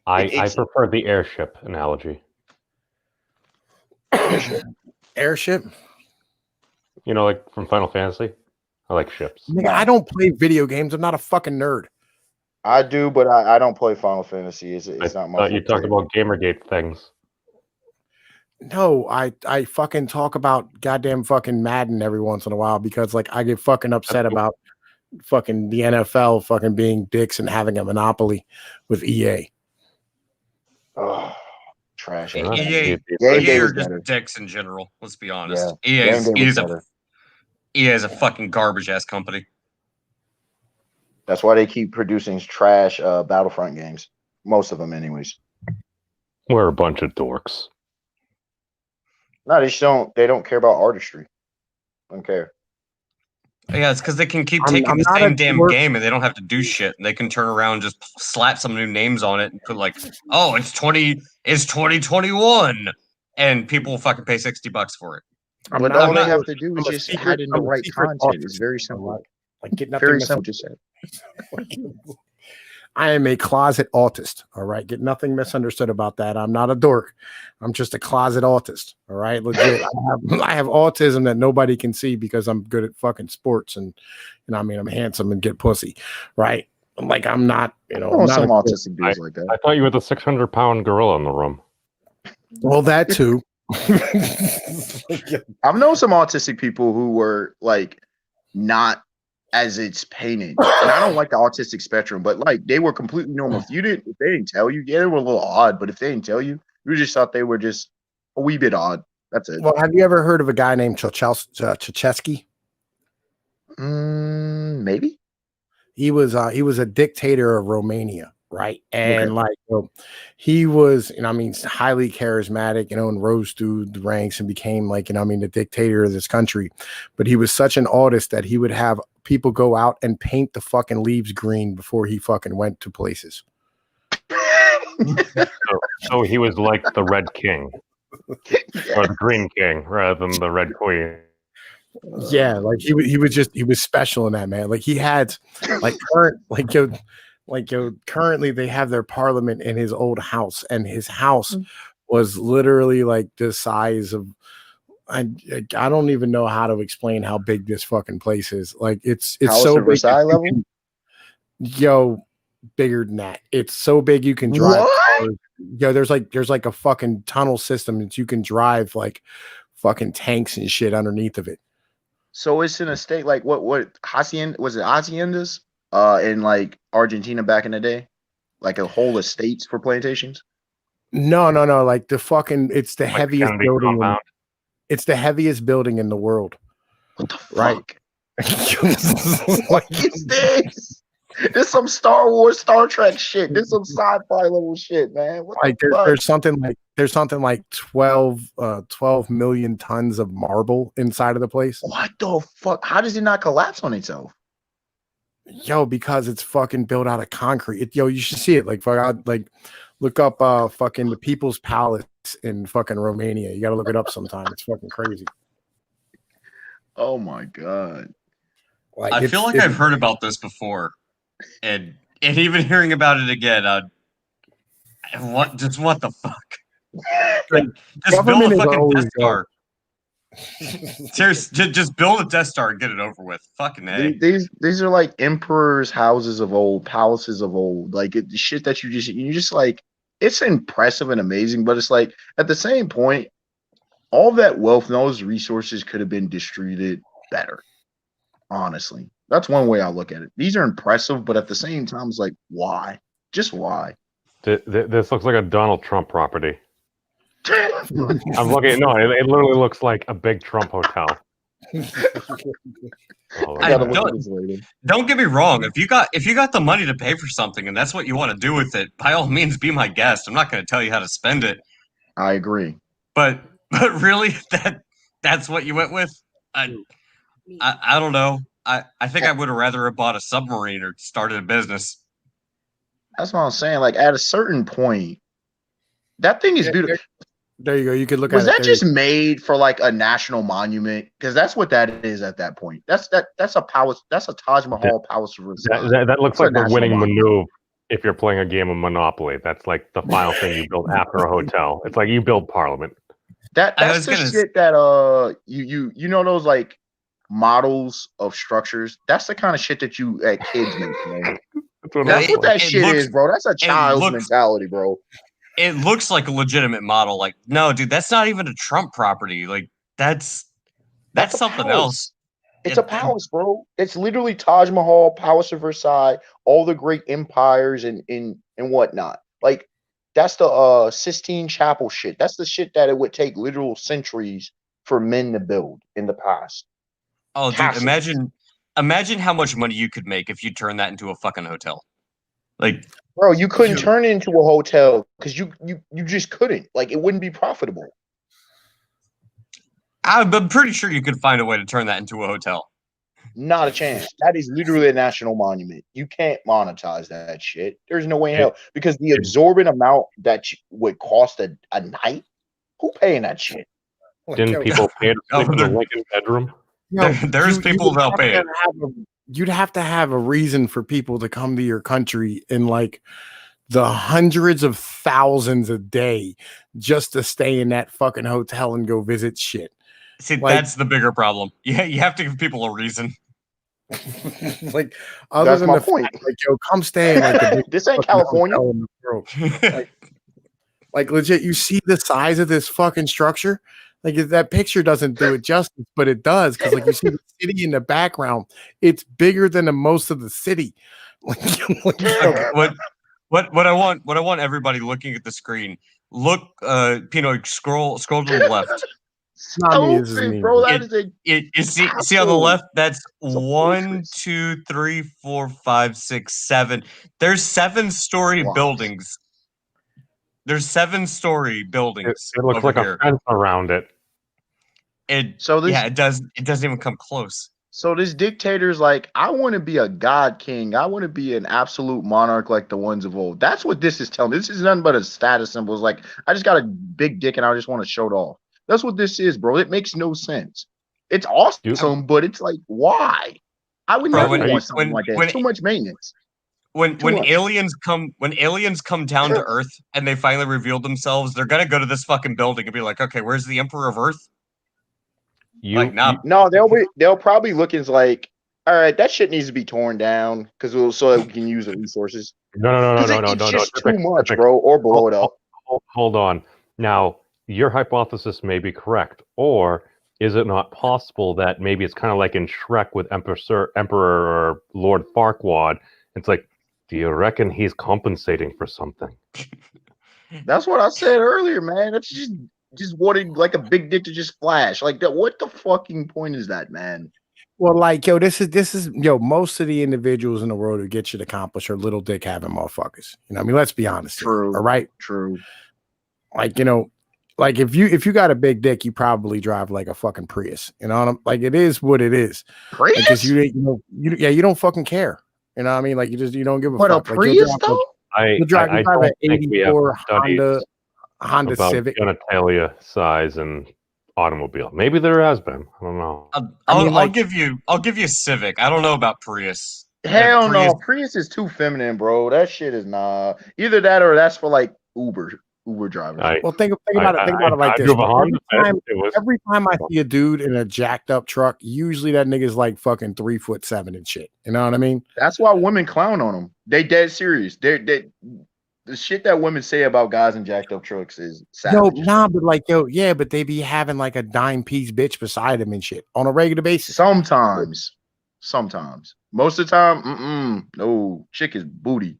E: I prefer the airship analogy.
A: Airship?
E: You know, like from Final Fantasy? I like ships.
A: Nigga, I don't play video games. I'm not a fucking nerd.
B: I do, but I don't play Final Fantasy. It's not my.
E: You talked about Gamergate things.
A: No, I fucking talk about goddamn fucking Madden every once in a while because like I get fucking upset about fucking the NFL fucking being dicks and having a monopoly with EA.
B: Oh, trash.
C: EA are just dicks in general. Let's be honest. EA is a fucking garbage ass company.
B: That's why they keep producing trash Battlefront games. Most of them, anyways.
E: We're a bunch of dorks.
B: No, they don't care about artistry. Don't care.
C: Yeah, it's because they can keep taking the same damn game and they don't have to do shit. And they can turn around and just slap some new names on it and put like, oh, it's 2021, and people will fucking pay $60 for it.
B: But all they have to do is just add in the right content. It's very simple.
A: Like get nothing
B: very simple. Just said.
A: I am a closet autist. All right. Get nothing misunderstood about that. I'm not a dork. I'm just a closet autist. All right. Legit. I have autism that nobody can see because I'm good at fucking sports and I mean, I'm handsome and get pussy. Right. Like, I'm not, I'm not
B: some autistic dudes like that.
E: I thought you were the 600-pound gorilla in the room.
A: Well, that too.
B: I've known some autistic people who were like not as it's painted, and I don't like the autistic spectrum, but like they were completely normal. If they didn't tell you, yeah, they were a little odd, but if they didn't tell you, you just thought they were just a wee bit odd. That's it.
A: Well, have you ever heard of a guy named Ceausescu?
B: Maybe.
A: He was a dictator of Romania, right? And he was, highly charismatic, and rose through the ranks and became the dictator of this country. But he was such an artist that he would have people go out and paint the fucking leaves green before he fucking went to places.
E: So he was like the Red King or the Green King rather than the Red Queen.
A: Yeah, like he was special in that, man. Like he had currently they have their parliament in his old house, and his house was literally like the size of I don't even know how to explain how big this fucking place is. Like it's house so big.
B: Versailles level?
A: Bigger than that. It's so big you can drive. There's like a fucking tunnel system that you can drive like fucking tanks and shit underneath of it.
B: So it's in a state like what haciendas in like Argentina back in the day, like a whole estates for plantations.
A: No, like the fucking it's the heaviest building. It's the heaviest building in the world.
B: What the fuck?
A: Right.
B: What is this? This some Star Wars, Star Trek shit. This some sci-fi level shit, man. What
A: Like
B: the fuck?
A: there's something like 12 million tons of marble inside of the place.
B: What the fuck? How does it not collapse on itself?
A: Yo, because it's fucking built out of concrete. Yo, you should see it. Like, look up fucking the People's Palace in fucking Romania. You gotta look it up sometime. It's fucking crazy.
B: Oh my god.
A: Like,
C: I feel like I've heard about this before, and even hearing about it again, what the fuck?
A: Like,
C: Just build
A: government
C: a
A: is
C: fucking
A: always
C: Death Star. Seriously, just build a Death Star and get it over with. Fucking A.
B: These are like emperors' houses of old, palaces of old. Like the shit that you just like. It's impressive and amazing, but it's like at the same point, all that wealth and all those resources could have been distributed better. Honestly, that's one way I look at it. These are impressive, but at the same time, it's like, why? Just why?
E: This looks like a Donald Trump property. I'm looking. No, it literally looks like a big Trump hotel.
C: Don't get me wrong. If you got the money to pay for something and that's what you want to do with it, by all means, be my guest. I'm not going to tell you how to spend it.
B: I agree.
C: But really, that's what you went with. I don't know. I think I would have rather have bought a submarine or started a business.
B: That's what I'm saying. Like at a certain point, that thing is beautiful.
A: There you go. You could look
B: Was
A: at it.
B: that just made for like a national monument? Because that's what that is at that point. That's a palace. That's a Taj Mahal palace.
E: That looks like the winning maneuver if you're playing a game of Monopoly. That's like the final thing you build after a hotel. It's like you build Parliament.
B: That's the shit that you know those like models of structures. That's the kind of shit that you kids make, man. That's what that shit is, bro. That's a child's mentality, bro.
C: It looks like a legitimate model. Like, no, dude, that's not even a Trump property. Like, that's something else.
B: It's a palace, bro. It's literally Taj Mahal, Palace of Versailles, all the great empires and whatnot. Like, that's the Sistine Chapel shit. That's the shit that it would take literal centuries for men to build in the past.
C: Oh, dude, imagine how much money you could make if you turn that into a fucking hotel. Like,
B: bro, you couldn't turn it into a hotel because you just couldn't. Like, it wouldn't be profitable.
C: I'm pretty sure you could find a way to turn that into a hotel.
B: Not a chance. That is literally a national monument. You can't monetize that shit. There's no way in hell. Because the absorbent amount that would cost a night, who paying that shit?
E: Didn't people pay to sleep in the Lincoln bedroom?
A: No,
C: there's people that'll pay it.
A: You'd have to have a reason for people to come to your country in like the hundreds of thousands a day just to stay in that fucking hotel and go visit shit.
C: See, like, that's the bigger problem. Yeah, you have to give people a reason.
A: Like, other than the point, like, yo, come stay in like
B: this ain't California.
A: Like legit, you see the size of this fucking structure. Like that picture doesn't do it justice, but it does because like you see the city in the background. It's bigger than the most of the city.
C: What I want everybody looking at the screen. Look, Pino, scroll to the left.
B: Bro,
C: you see on the left, that's 1, 2, 3, 4, 5, 6, 7. There's 7-story buildings. There's 7-story buildings.
E: It looks like a fence around it.
C: It doesn't even come close.
B: So this dictator's like, I want to be a god king. I want to be an absolute monarch like the ones of old. That's what this is telling me. This is nothing but a status symbol. It's like, I just got a big dick and I just want to show it off. That's what this is, bro. It makes no sense. It's awesome, but it's like, why? I would never want something like that. It's too much maintenance.
C: When aliens come down to Earth and they finally reveal themselves, they're gonna go to this fucking building and be like, okay, where's the Emperor of Earth?
B: No, they'll probably look and like, all right, that shit needs to be torn down so that we can use the resources.
E: No.
B: It's just too much, bro, or blow it up.
E: Hold on. Now, your hypothesis may be correct, or is it not possible that maybe it's kind of like in Shrek with Emperor or Lord Farquaad? It's like, do you reckon he's compensating for something?
B: That's what I said earlier, man. That's just wanting like a big dick to just flash. Like that. What the fucking point is that, man?
A: Well, like, yo, this is yo, most of the individuals in the world who get shit accomplished are little dick having motherfuckers. You know what I mean? Let's be honest.
B: True.
A: All right.
B: True.
A: Like, you know, like if you got a big dick, you probably drive like a fucking Prius. You know what I'm like? It is what it is.
B: Prius?
A: Because you don't fucking care. You know what I mean? Like you don't give a
B: But
A: fuck.
B: a Prius though?
A: You drive an
E: don't think we have
A: 84
E: studies
A: Honda
E: about
A: Civic.
E: genitalia size and automobile. Maybe there has been. I don't know.
C: I'll give you Civic. I don't know about Prius.
B: Hell
C: Prius,
B: no, Prius is too feminine, bro. That shit is not either that or that's for like Uber drivers.
A: Well, think about it. Think about it like this. Every time I see a dude in a jacked up truck, usually that nigga's like fucking 3'7" and shit. You know what I mean?
B: That's why women clown on them. They dead serious. They the shit that women say about guys in jacked up trucks is savage.
A: But they be having like a dime piece bitch beside him and shit on a regular basis.
B: Sometimes. Most of the time, no, chick is booty.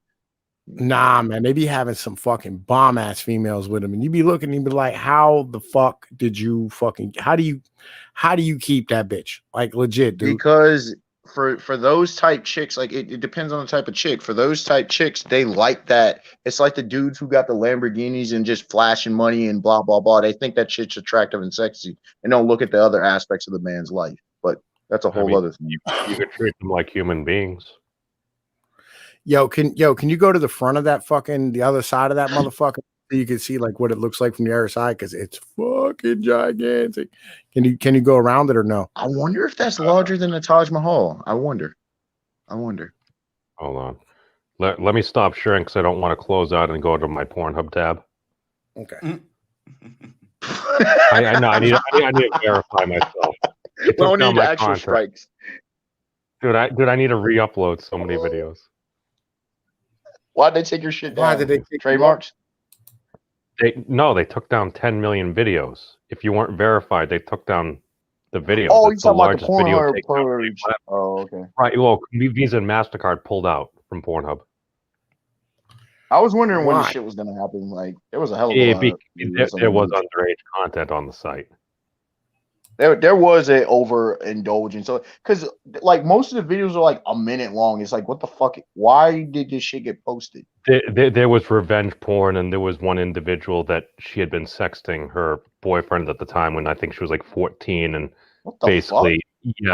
A: Nah, man, they be having some fucking bomb ass females with them, and you be looking and be like, how the fuck did you fucking? How do you keep that bitch? Like legit, dude.
B: Because for those type chicks, like it depends on the type of chick. For those type chicks, they like that. It's like the dudes who got the Lamborghinis and just flashing money and blah blah blah. They think that shit's attractive and sexy, and don't look at the other aspects of the man's life. But that's a whole other thing.
E: You could treat them like human beings.
A: Can you go to the front of that the other side of that motherfucker so you can see like what it looks like from the other side? Because it's fucking gigantic. Can you go around it or no?
B: I wonder if that's larger than the Taj Mahal. I wonder.
E: Hold on. Let me stop sharing because I don't want to close out and go to my Pornhub tab.
A: Okay.
E: I need to verify myself.
B: We don't need actual strikes.
E: Dude, I need to re-upload so many videos.
B: Why'd they take your shit down?
A: Why did they take
B: trademarks?
E: They took down 10 million videos. If you weren't verified, they took down the video.
B: Oh,
E: it's
B: you're
E: the
B: talking about the
E: largest video
B: Pornhub
E: takedown.
B: purge. Oh, okay.
E: Right. Well, Visa and MasterCard pulled out from Pornhub.
B: I was wondering when this shit was gonna happen. Like, there was a hell of a lot.
E: There was underage content on the site.
B: There was a overindulgence. So, because like most of the videos are like a minute long. It's like, what the fuck? Why did this shit get posted?
E: There was revenge porn, and there was one individual that she had been sexting her boyfriend at the time when I think she was like 14, and basically,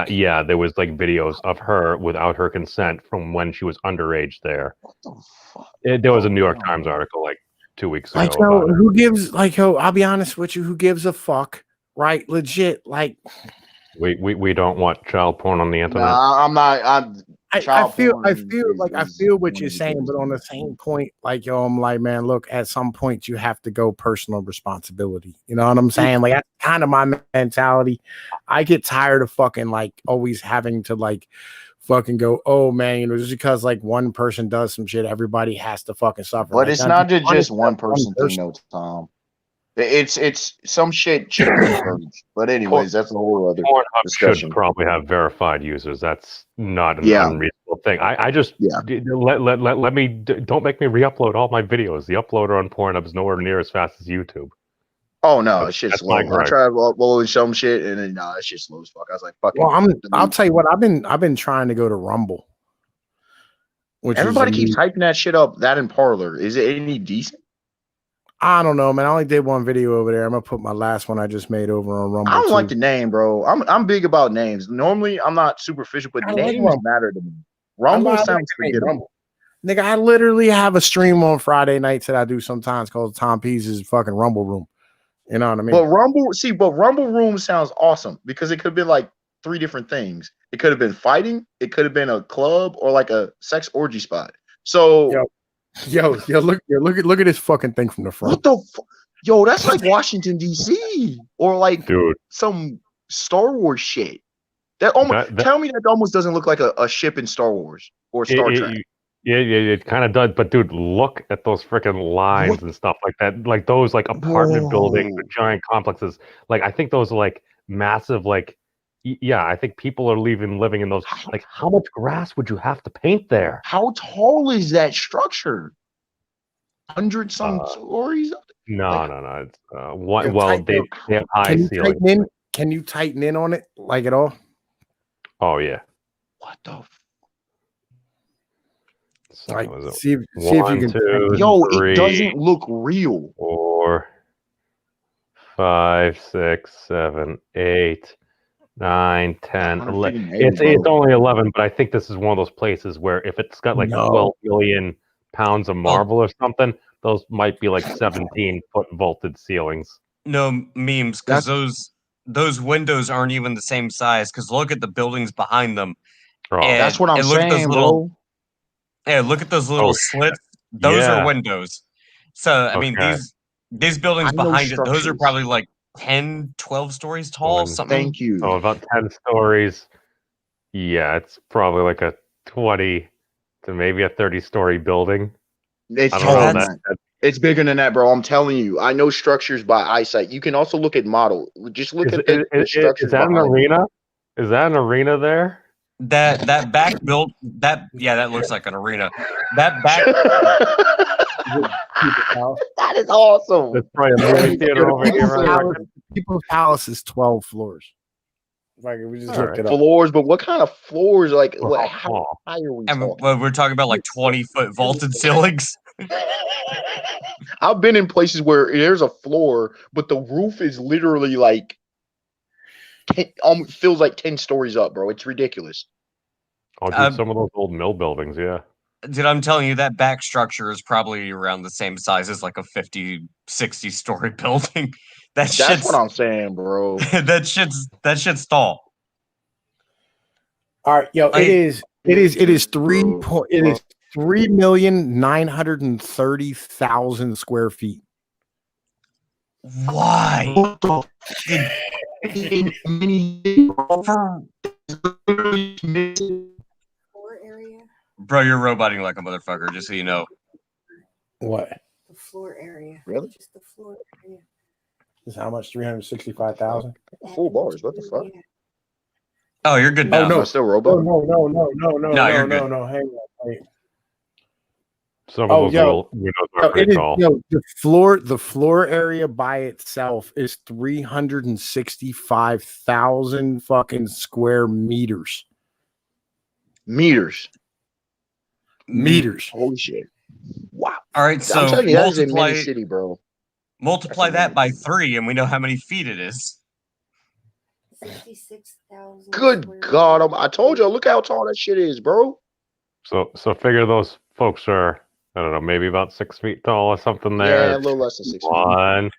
E: yeah, there was like videos of her without her consent from when she was underage. There,
B: what the fuck?
E: There was a New York Times article like 2 weeks ago.
A: Like, who gives? Like, I'll be honest with you. Who gives a fuck? Right, legit. Like,
E: we don't want child porn on the internet.
B: Nah, I'm not.
A: I feel what you're saying, but on the same point, like, I'm like, man, look, at some point you have to go personal responsibility. You know what I'm saying? Like, that's kind of my mentality. I get tired of fucking like always having to like fucking go, oh man, just because like one person does some shit, everybody has to fucking suffer.
B: But
A: like,
B: it's not just one person thing, though, Tom. It's some shit should be encouraged. But anyways, that's a whole other discussion.
E: Should probably have verified users. That's not an unreasonable thing. I just let me don't make me re-upload all my videos. The uploader on Pornhub is nowhere near as fast as YouTube.
B: Oh no, it's shit's slow. I tried uploading some shit and then that shit's slow as fuck. I was like, fuck.
A: Well, I'll tell you what, I've been trying to go to Rumble.
B: Everybody keeps hyping that shit up. That in Parlor, is it any decent?
A: I don't know, man. I only did one video over there. I'm gonna put my last one I just made over on Rumble.
B: I don't like the name, bro. I'm big about names. Normally, I'm not superficial, but names matter to me. Rumble sounds forgettable.
A: Nigga, I literally have a stream on Friday nights that I do sometimes called Tom Pease's fucking Rumble Room. You know what I mean?
B: But Rumble Room sounds awesome because it could be like 3 different things. It could have been fighting, it could have been a club, or like a sex orgy spot. So.
A: Yo, look at this fucking thing from the front.
B: What the yo, that's like Washington D.C. or like some Star Wars shit. Tell me that almost doesn't look like a ship in Star Wars or Star Trek.
E: It kind of does, but dude, look at those freaking lines and stuff like that. Like those like apartment buildings, the giant complexes. Like I think those are like massive, like I think people are living in those. Like, how much grass would you have to paint there?
B: How tall is that structure? 100-some stories?
E: No. It's they have high ceilings.
A: Can you tighten in on it like at all?
E: Oh yeah.
B: What the?
E: So
A: Like,
E: was it
A: see if you can.
B: Yo,
E: three,
B: it doesn't look real.
E: 4, 5, 6, 7, 8, 9, 10, 11. It's only 11, but I think this is one of those places where if it's got like 12 million pounds of marble or something, those might be like 17-foot vaulted ceilings.
C: No memes, because those windows aren't even the same size. Because look at the buildings behind them.
E: Oh.
C: And,
B: That's what I'm
C: look
B: saying,
C: at those
B: bro.
C: look at those little slits. Those are windows. So I mean, these buildings behind it, those are probably like 10, 12 stories tall. Something.
B: Thank you.
E: So about 10 stories. Yeah, it's probably like a 20 to maybe a 30-story building.
B: It's
E: taller than
B: that. It's bigger than that, bro. I'm telling you. I know structures by eyesight. You can also look at model. Just look at the structures.
E: Is that an arena? Is that an arena there?
C: That back build that looks like an arena. That back
B: that is awesome.
E: That's probably a movie theater over here.
A: People's Palace is 12 floors. Like we just looked it up.
B: Floors, but what kind of floors? Like, how high are we talking?
C: We're talking about like 20-foot vaulted ceilings.
B: I've been in places where there's a floor, but the roof is literally like feels like 10 stories up, bro. It's ridiculous.
E: Oh, dude, some of those old mill buildings, yeah.
C: Dude, I'm telling you, that back structure is probably around the same size as like a 50, 60-story building.
B: That's what I'm saying, bro.
C: that shit's tall.
A: All right, yo, it is 3,930,000 square feet.
C: Why?
D: Floor area.
C: Bro, you're roboting like a motherfucker, just so you know.
A: What?
D: The floor area.
B: Really?
D: Just the floor area.
A: Is how much? 365,000.
B: Full bars. What the fuck?
C: Oh, you're good now.
A: Oh no,
B: still robot.
A: No.
C: You're good.
A: No. Hang on. Wait.
E: Some of those little windows are pretty tall.
A: The floor area by itself is 365,000 fucking square meters.
B: Meters.
A: Holy
B: shit! Wow.
C: All right, so
B: I'm telling you, that is a mini city, bro.
C: Multiply that by 3, and we know how many feet it is.
D: 66,000.
B: Good God! I told you. Look how tall that shit is, bro.
E: So figure those folks are, I don't know, maybe about 6 feet tall or something there.
B: Yeah, a little less than 6 feet.
E: 1,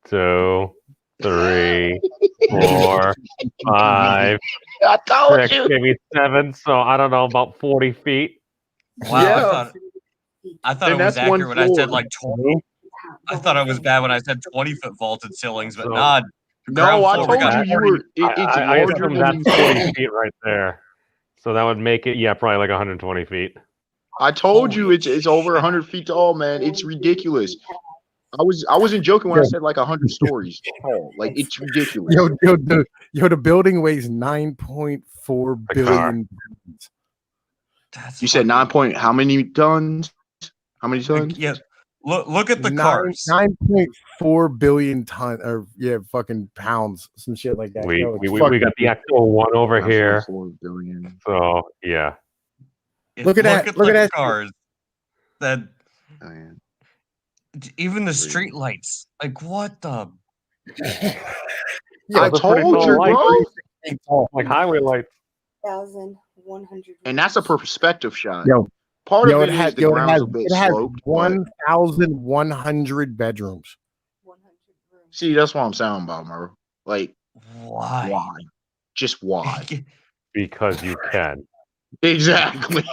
E: 2, 3, 4, 5,
B: I told
E: 6,
B: you.
E: maybe 7. So I don't know, about 40 feet.
C: Wow,
B: Yeah.
C: I thought it was accurate when I said like 20. I thought I was bad when I said 20-foot vaulted ceilings, but not.
B: No, I told you were. It's
E: I
B: larger
E: assume
B: than
E: that's 40 feet right there. So that would make it, probably like 120 feet.
B: I told you it's over 100 feet tall, man. It's ridiculous. I wasn't joking when I said like 100 stories tall. Like, it's ridiculous.
A: The building weighs 9.4 billion pounds.
B: You said 9 point. How many tons? How many tons?
C: Yeah. Look at the cars.
A: 9.4 billion fucking pounds, some shit like that.
E: We got the actual one over here.
B: 4 billion.
E: So yeah.
A: Look at that
C: cars. That even the street lights. Like, what the?
B: I told you, bro.
E: Like highway lights.
D: 1,100.
B: And that's a perspective shot.
A: Part
B: of it has the ground's a bit sloped.
A: 1,100 bedrooms.
D: 100 rooms.
B: See, that's what I'm saying about, bro. Like,
C: why?
B: Just why?
E: Because you can.
B: Exactly.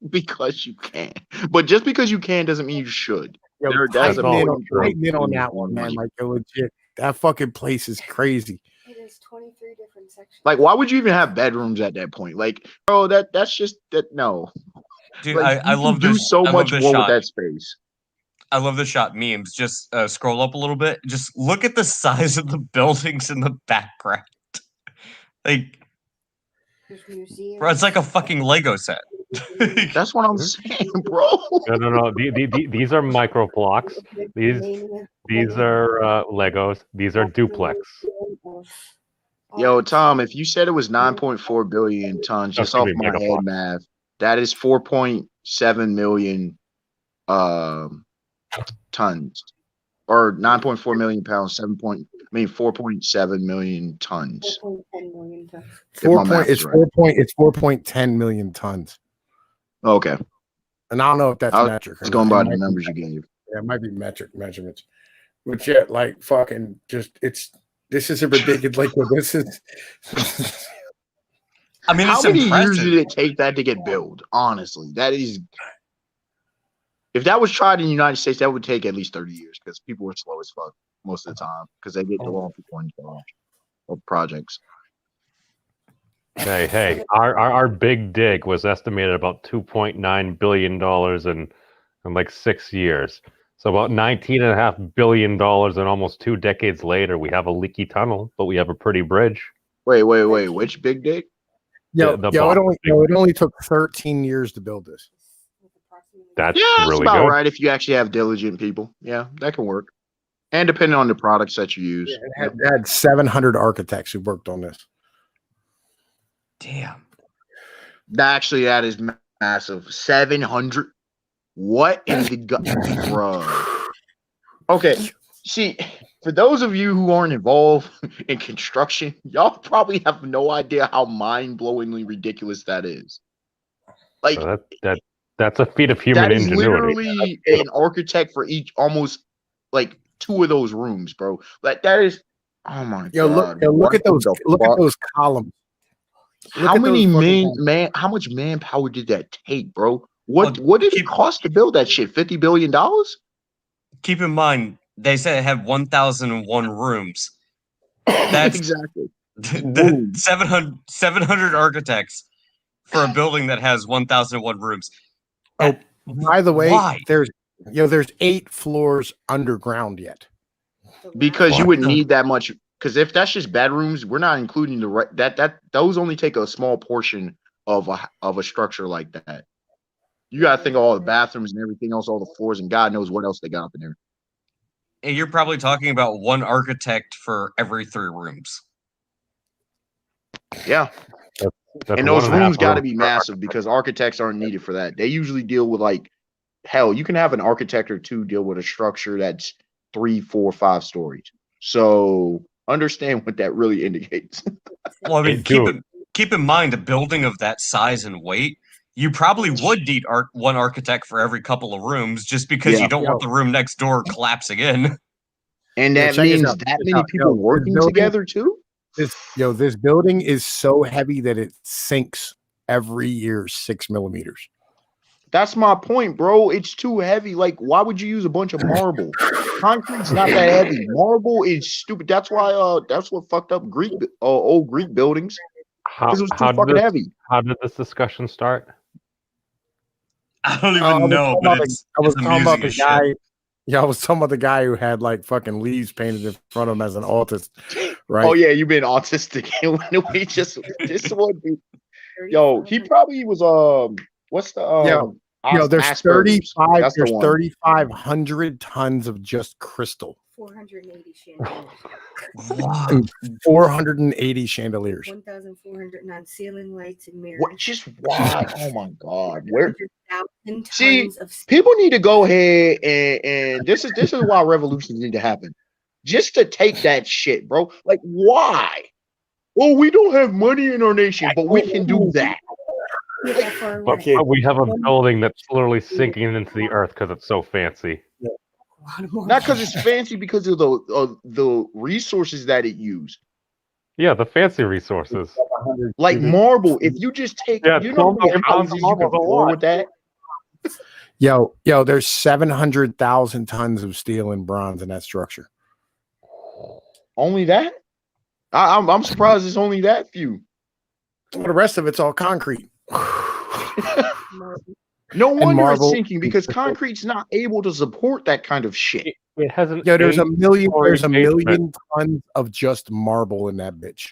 B: Because you can. But just because you can doesn't mean you should.
A: Tighten in on that one, man. Like, legit. That fucking place is crazy.
D: It is 23 different sections.
B: Like, why would you even have bedrooms at that point? Like, bro, that's just that. No.
C: Dude,
B: like,
C: I love this.
B: Do so much more with that space.
C: I love the shot memes. Just scroll up a little bit. Just look at the size of the buildings in the background. Like, bro, it's like a fucking Lego set.
B: That's what I'm saying, bro.
E: No. These are micro blocks. These are Legos. These are duplex.
B: Yo, Tom, if you said it was 9.4 billion tons,
E: That's
B: just
E: gonna
B: off
E: be
B: my head
E: megabucks.
B: math, that is 4.7 million tons, or 9.4 million pounds, 4.7 million tons.
D: 4.10 million tons.
B: If my math is right.
A: It's 4.10 million tons.
B: Okay,
A: And I don't know if that's
B: I
A: metric or
B: was
A: not.
B: going
A: It
B: by
A: might
B: the
A: be
B: numbers you
A: metric.
B: gave.
A: Yeah, it might be metric measurements. But yeah, like fucking just this is a ridiculous like this is
C: I mean,
B: How
C: it's
B: many years
C: impressive.
B: did it take that to get built? Honestly, that is. If that was tried in the United States, that would take at least 30 years because people were slow as fuck most of the time because they get delayed for 20 of projects.
E: Hey, our big dig was estimated about $2.9 billion in like 6 years. So about $19.5 billion, and almost 2 decades later, we have a leaky tunnel, but we have a pretty bridge.
B: Wait. Which big dick?
A: it only took 13 years to build this.
E: That's
B: Yeah, that's
E: really
B: about
E: good.
B: right if you actually have diligent people. Yeah, that can work. And depending on the products that you use.
A: It had 700 architects who worked on this.
C: Damn.
B: Actually, that is massive. 700. What in the gut, bro? Okay, see, for those of you who aren't involved in construction, y'all probably have no idea how mind-blowingly ridiculous that is. Like,
E: So that's a feat of human
B: that is
E: ingenuity.
B: literally an architect for each, almost like 2 of those rooms, bro. Like, that is, oh my god.
A: Look at those.
B: the
A: Look
B: fuck?
A: at those columns.
B: How
A: at
B: many
A: those fucking
B: how much manpower did that take, bro?
C: Well,
B: What did it cost to build that shit? $50 billion?
C: Keep in mind, they said it had 1,001 rooms. That's
B: Exactly.
C: the 700 architects for a building that has 1,001 rooms.
A: Oh, by the way,
C: Why?
A: there's 8 floors underground yet.
B: Because you wouldn't need that much. Because if that's just bedrooms, we're not including those only take a small portion of a structure like that. You gotta think of all the bathrooms and everything else, all the floors, and God knows what else they got up in there.
C: And you're probably talking about one architect for every 3 rooms.
B: Yeah.
E: That's
B: And those
E: 1.5
B: rooms got to
E: rooms
B: be
E: per
B: massive because architects aren't needed for that. They usually deal with, like, hell, you can have an architect or two deal with a structure that's 3, 4, 5 stories. So understand what that really indicates.
C: Well, I mean,
E: Hey,
C: keep in mind a building of that size and weight. You probably would need one architect for every couple of rooms, just because
B: Yeah.
C: you don't want the room next door collapsing in.
B: And
A: Yo,
B: that
A: check this
B: means
A: out.
B: that many people working together too.
A: This building is so heavy that it sinks every year 6 millimeters.
B: That's my point, bro. It's too heavy. Like, why would you use a bunch of marble? Concrete's not that heavy. Marble is stupid. That's why that's what fucked up old Greek buildings. Because it was too fucking heavy.
E: How did this discussion start?
C: I don't even know, but
A: I was talking about the guy.
C: Shit.
A: Yeah, I was talking about the guy who had like fucking leaves painted in front of him as an autist, right?
B: Oh yeah, you've been autistic. We just this one. Yo, he probably was what's the
A: there's
B: Asperger's.
A: 35.
B: That's the
A: There's
B: one.
A: 3,500 tons of just crystal.
D: 480 chandeliers.
C: What?
A: And 480 chandeliers.
D: 1,409 ceiling lights and mirrors.
B: What? Just why? Oh my god! Where?
D: 100,000
B: See,
D: tons of
B: people need to go ahead and this is why revolutions need to happen. Just to take that shit, bro. Like, why? Well, we don't have money in our nation, but we can do that.
E: But we have a building that's literally sinking into the earth because it's so fancy.
B: Not because it's fancy, because of the resources that it used.
E: Yeah, the fancy resources.
B: Like marble. If you just take, you know how many houses you can floor with that?
A: Yo, there's 700,000 tons of steel and bronze in that structure.
B: Only that? I'm surprised it's only that few.
A: Well, the rest of it's all concrete.
B: No wonder
A: marble,
B: it's sinking, because concrete's not able to support that kind of shit.
E: It hasn't.
A: Yeah, there's a million tons of just marble in that bitch.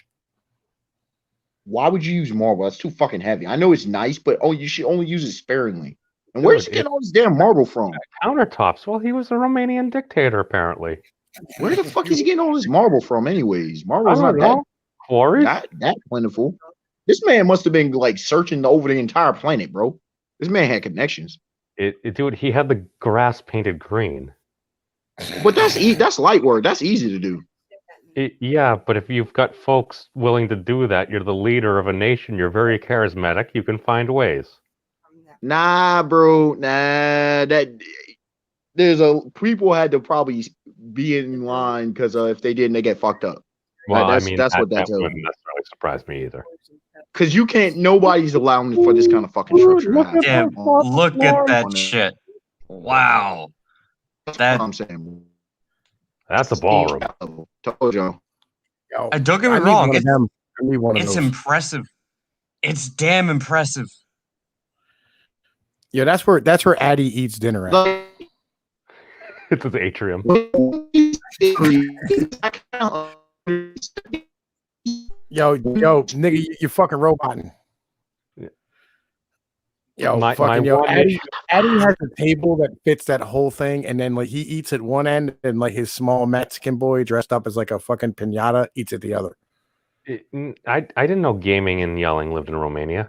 B: Why would you use marble? That's too fucking heavy. I know it's nice, but you should only use it sparingly. And where's he getting all this damn marble from?
E: Countertops. Well, he was a Romanian dictator, apparently.
B: Where the fuck is he getting all this marble from, anyways? Marble's not that.
E: Quarries?
B: Not that plentiful. This man must have been like searching over the entire planet, bro. This man had connections.
E: Dude, he had the grass painted green.
B: But that's light work. That's easy to do.
E: Yeah, but if you've got folks willing to do that, you're the leader of a nation, you're very charismatic, you can find ways.
B: Nah, bro. Nah, people had to probably be in line because if they didn't, they get fucked up.
E: Well,
B: that's
E: I mean,
B: what that
E: that
B: tells
E: wouldn't
B: me.
E: necessarily surprise me either.
B: Because you can't. Nobody's allowing for this kind of fucking structure. to happen.
C: Damn, look at that shit. Wow.
B: That's
C: That
B: what I'm saying.
E: That's a ballroom.
B: Told y'all.
A: Yo,
C: don't get me
A: I need
C: wrong.
A: one of them. I need one of
C: It's
A: those.
C: impressive. It's damn impressive.
A: Yeah, that's where Addie eats dinner at.
E: It's his atrium.
A: Yo, nigga, you fucking roboting. Yo, Addie has a table that fits that whole thing, and then like he eats at one end, and like his small Mexican boy dressed up as like a fucking piñata eats at the other.
E: I didn't know gaming and yelling lived in Romania.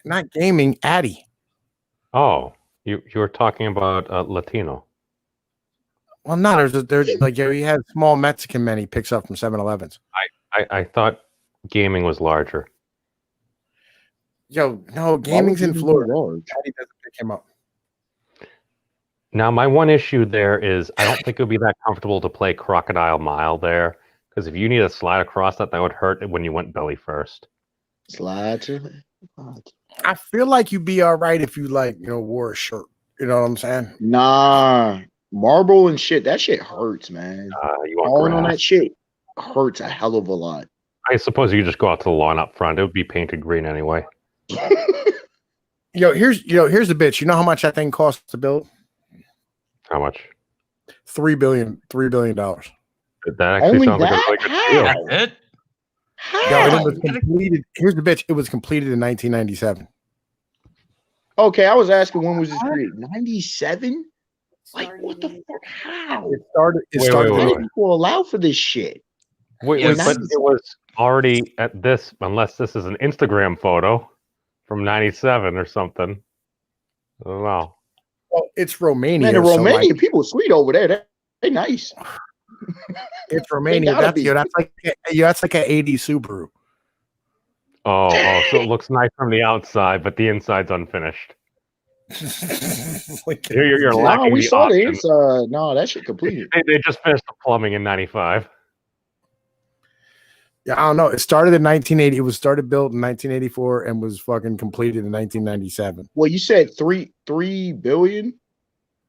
A: Not gaming, Addie.
E: Oh, you were talking about Latino.
A: Well, no, there's like he has small Mexican men he picks up from 7-Elevens.
E: I thought gaming was larger.
A: Yo, no, gaming's in Florida. Addie doesn't pick him up.
E: Now, my one issue there is I don't think it would be that comfortable to play Crocodile Mile there, because if you need to slide across that would hurt when you went belly first.
B: Slide to me.
A: I feel like you'd be all right if you wore a shirt. You know what I'm saying?
B: Nah, marble and shit. That shit hurts, man.
E: You want
B: Falling
E: grass.
B: on that shit hurts a hell of a lot.
E: I suppose you could just go out to the lawn up front. It would be painted green anyway.
A: Here's the bitch. You know how much that thing costs to build?
E: How much?
A: $3 billion.
E: That actually
B: Only
E: sounds like a
B: that?
E: really good
B: How?
E: deal.
C: That's it.
A: Yo, it was completed. Here's the bitch. It was completed in 1997.
B: Okay, I was asking when was this created? 97? Like what the fuck? How?
A: It started.
E: Wait.
B: How do people allow for this shit?
E: Wait,
C: Yes.
E: but it was already at this, unless this is an Instagram photo from 97 or something. I don't know.
A: Well, it's Romania.
B: Man, in
A: so,
B: Romania,
A: like,
B: people sweet over there. They nice.
A: it's Romania.
B: gotta
A: That's
B: be.
A: that's like an 80s Subaru.
E: Oh, so it looks nice from the outside, but the inside's unfinished.
A: Like,
E: You're
B: Nah,
E: lacking
B: we
E: the
B: saw the
E: option.
B: inside. No, that shit completed.
E: They just finished the plumbing in 95.
A: yeah, I don't know. It started in 1980. It was built in 1984 and was fucking completed in 1997.
B: Well, you said three billion.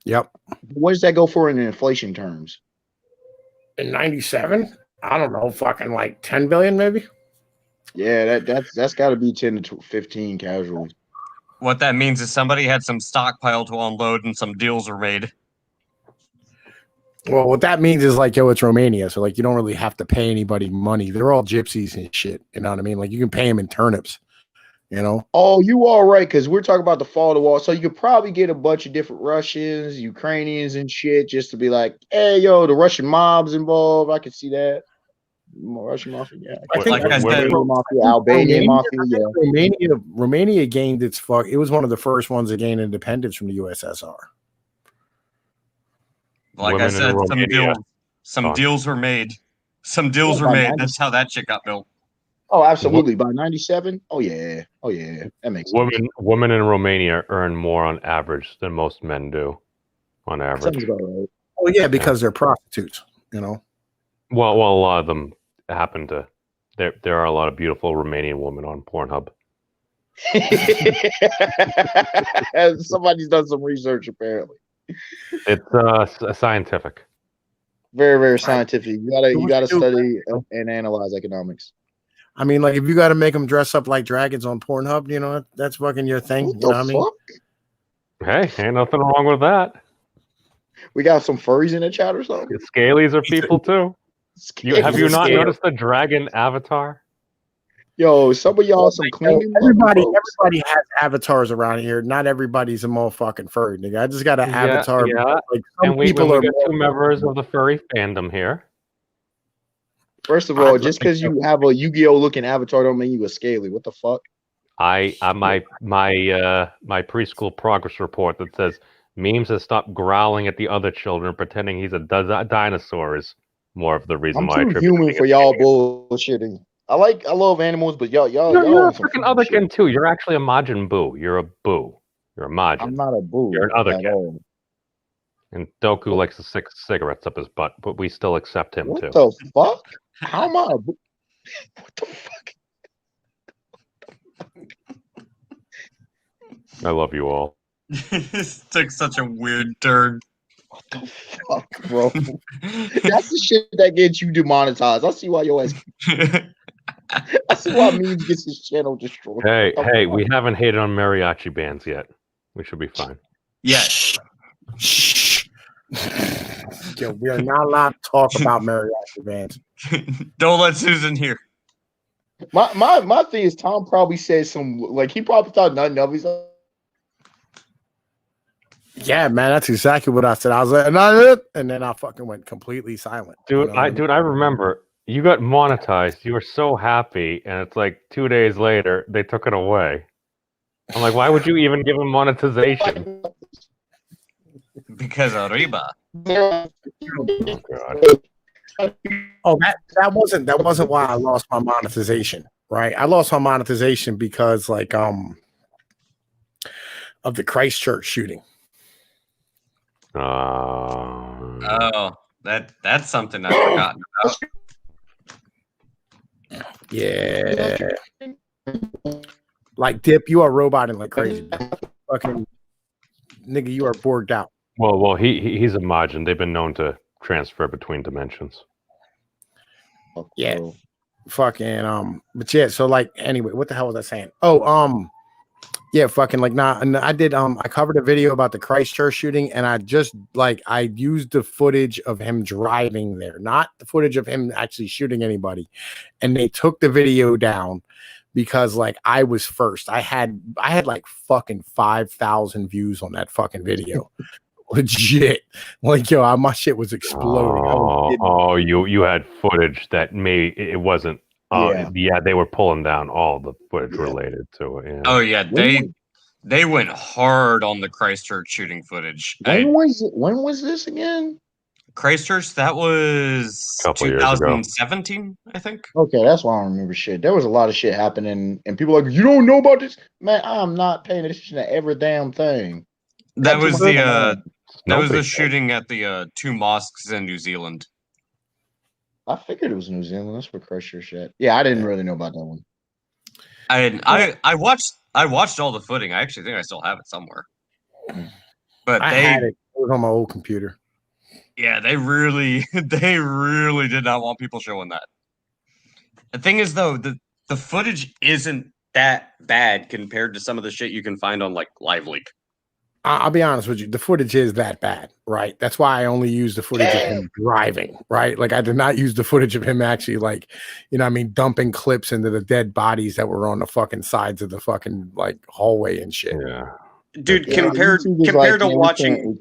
A: Yep.
B: What does that go for in inflation terms?
A: In 97? I don't know. Fucking like 10 billion, maybe.
B: Yeah, that's got to be 10 to 15 casually.
C: What that means is somebody had some stockpile to unload and some deals were made.
A: Well, what that means is like, it's Romania. So like, you don't really have to pay anybody money. They're all gypsies and shit. You know what I mean? Like you can pay them in turnips, you know?
B: Oh, you all right? Because we're talking about the fall of the wall. So you could probably get a bunch of different Russians, Ukrainians, and shit just to be like, hey, yo, the Russian mob's involved. I can see that. Russian mafia, yeah.
A: I think
C: Like I said,
B: Mafia, Albanian mafia, yeah.
A: Romania gained its It was one of the first ones that gained independence from the USSR.
C: like
E: Women
C: I
E: in
C: said,
E: Romania.
C: some deals were made. Some deals
B: Yeah,
C: were
B: by
C: made.
B: 90.
C: That's how that shit got built.
B: Oh, absolutely. By 97? Oh, yeah. That makes sense.
E: Women in Romania earn more on average than most men do, on average.
B: Sounds about right.
A: Oh yeah, because they're prostitutes, you know.
E: Well, a lot of them happen to. There are a lot of beautiful Romanian women on Pornhub.
B: Somebody's done some research, apparently.
E: It's scientific.
B: Very, very scientific. You gotta study and analyze economics.
A: I mean, like if you got to make them dress up like dragons on Pornhub, you know, that's fucking your thing.
B: What
A: You
B: the
A: know what I mean?
B: fuck?
E: Hey, ain't nothing wrong with that.
B: We got some furries in the chat or something.
E: Scalies are people too. Have you not
A: Scale.
E: noticed the dragon avatar?
B: Yo, some of y'all some cleaning.
A: Everybody
B: folks.
A: has avatars around here. Not everybody's a motherfucking furry, nigga. I just got an avatar.
E: Yeah.
A: Like some
E: And we
A: people
E: got
A: are
E: two members of the furry fandom here.
B: First of all, just because you have a Yu-Gi-Oh looking avatar don't mean you a scaly. What the fuck?
E: My preschool progress report that says memes has stopped growling at the other children, pretending he's a dinosaur is more of the reason
B: I'm
E: why I
B: too
E: attribute
B: human
E: it.
B: for y'all bullshitting. I love animals, but y'all
E: You're a
B: on some
E: freaking
B: fucking shit.
E: otherkin too. You're actually a Majin Buu. You're a Buu. You're a Majin.
B: I'm not a boo.
E: You're an
B: at
E: otherkin.
B: all.
E: And Doku likes to stick cigarettes up his butt, but we still accept him
B: What
E: too.
B: the fuck? How am I a boo? What the fuck?
E: I love you all.
C: This took such a weird turn.
B: What the fuck, bro? That's the shit that gets you demonetized. I see why your ass. I see why memes gets his channel destroyed.
E: Hey, we haven't hated on mariachi bands yet. We should be fine.
C: Yes.
A: Shh. Yo, we are not allowed to talk about mariachi bands.
C: Don't let Susan hear.
B: My thing is Tom probably said some like he probably thought nothing of it. He's like,
A: Yeah, man, that's exactly what I said. I was like, "Nah," and then I fucking went completely silent.
E: Dude, I remember you got monetized. You were so happy, and it's like 2 days later they took it away. I'm like, why would you even give him monetization?
C: Because Arriba.
E: Oh god.
A: Oh, that wasn't why I lost my monetization, right? I lost my monetization because of the Christchurch shooting.
C: Oh, that's something I've forgotten about.
A: Yeah. Like Dip, you are roboting like crazy. Fucking nigga, you are borged out.
E: Well, he's a Majin. They've been known to transfer between dimensions.
A: Yeah. Fucking but yeah, so like anyway, what the hell was I saying? Oh, yeah, fucking like I did I covered a video about the Christchurch shooting, and I used the footage of him driving there, not the footage of him actually shooting anybody. And they took the video down because like I was first. I had like fucking 5,000 views on that fucking video. Legit. Like, yo, my shit was exploding.
E: You had footage that it wasn't. Yeah, they were pulling down all the footage related to it. Yeah.
C: Oh yeah, they went hard on the Christchurch shooting footage.
B: When was this again?
C: Christchurch, that was 2017, I think.
B: Okay, that's why I don't remember shit. There was a lot of shit happening, and people like, you don't know about this? Man, I'm not paying attention to every damn thing.
C: That was the shooting at the 2 mosques in New Zealand.
B: I figured it was New Zealand. That's where Christchurch at. Yeah, I didn't really know about that one.
C: I watched all the footing. I actually think I still have it somewhere. But
A: I had it. It was on my old computer.
C: Yeah, they really did not want people showing that. The thing is, though, the footage isn't that bad compared to some of the shit you can find on like LiveLeak.
A: I'll be honest with you. The footage is that bad, right? That's why I only use the footage of him driving, right? Like I did not use the footage of him actually like, dumping clips into the dead bodies that were on the fucking sides of the fucking like hallway and shit.
E: Yeah.
C: Dude, compared to watching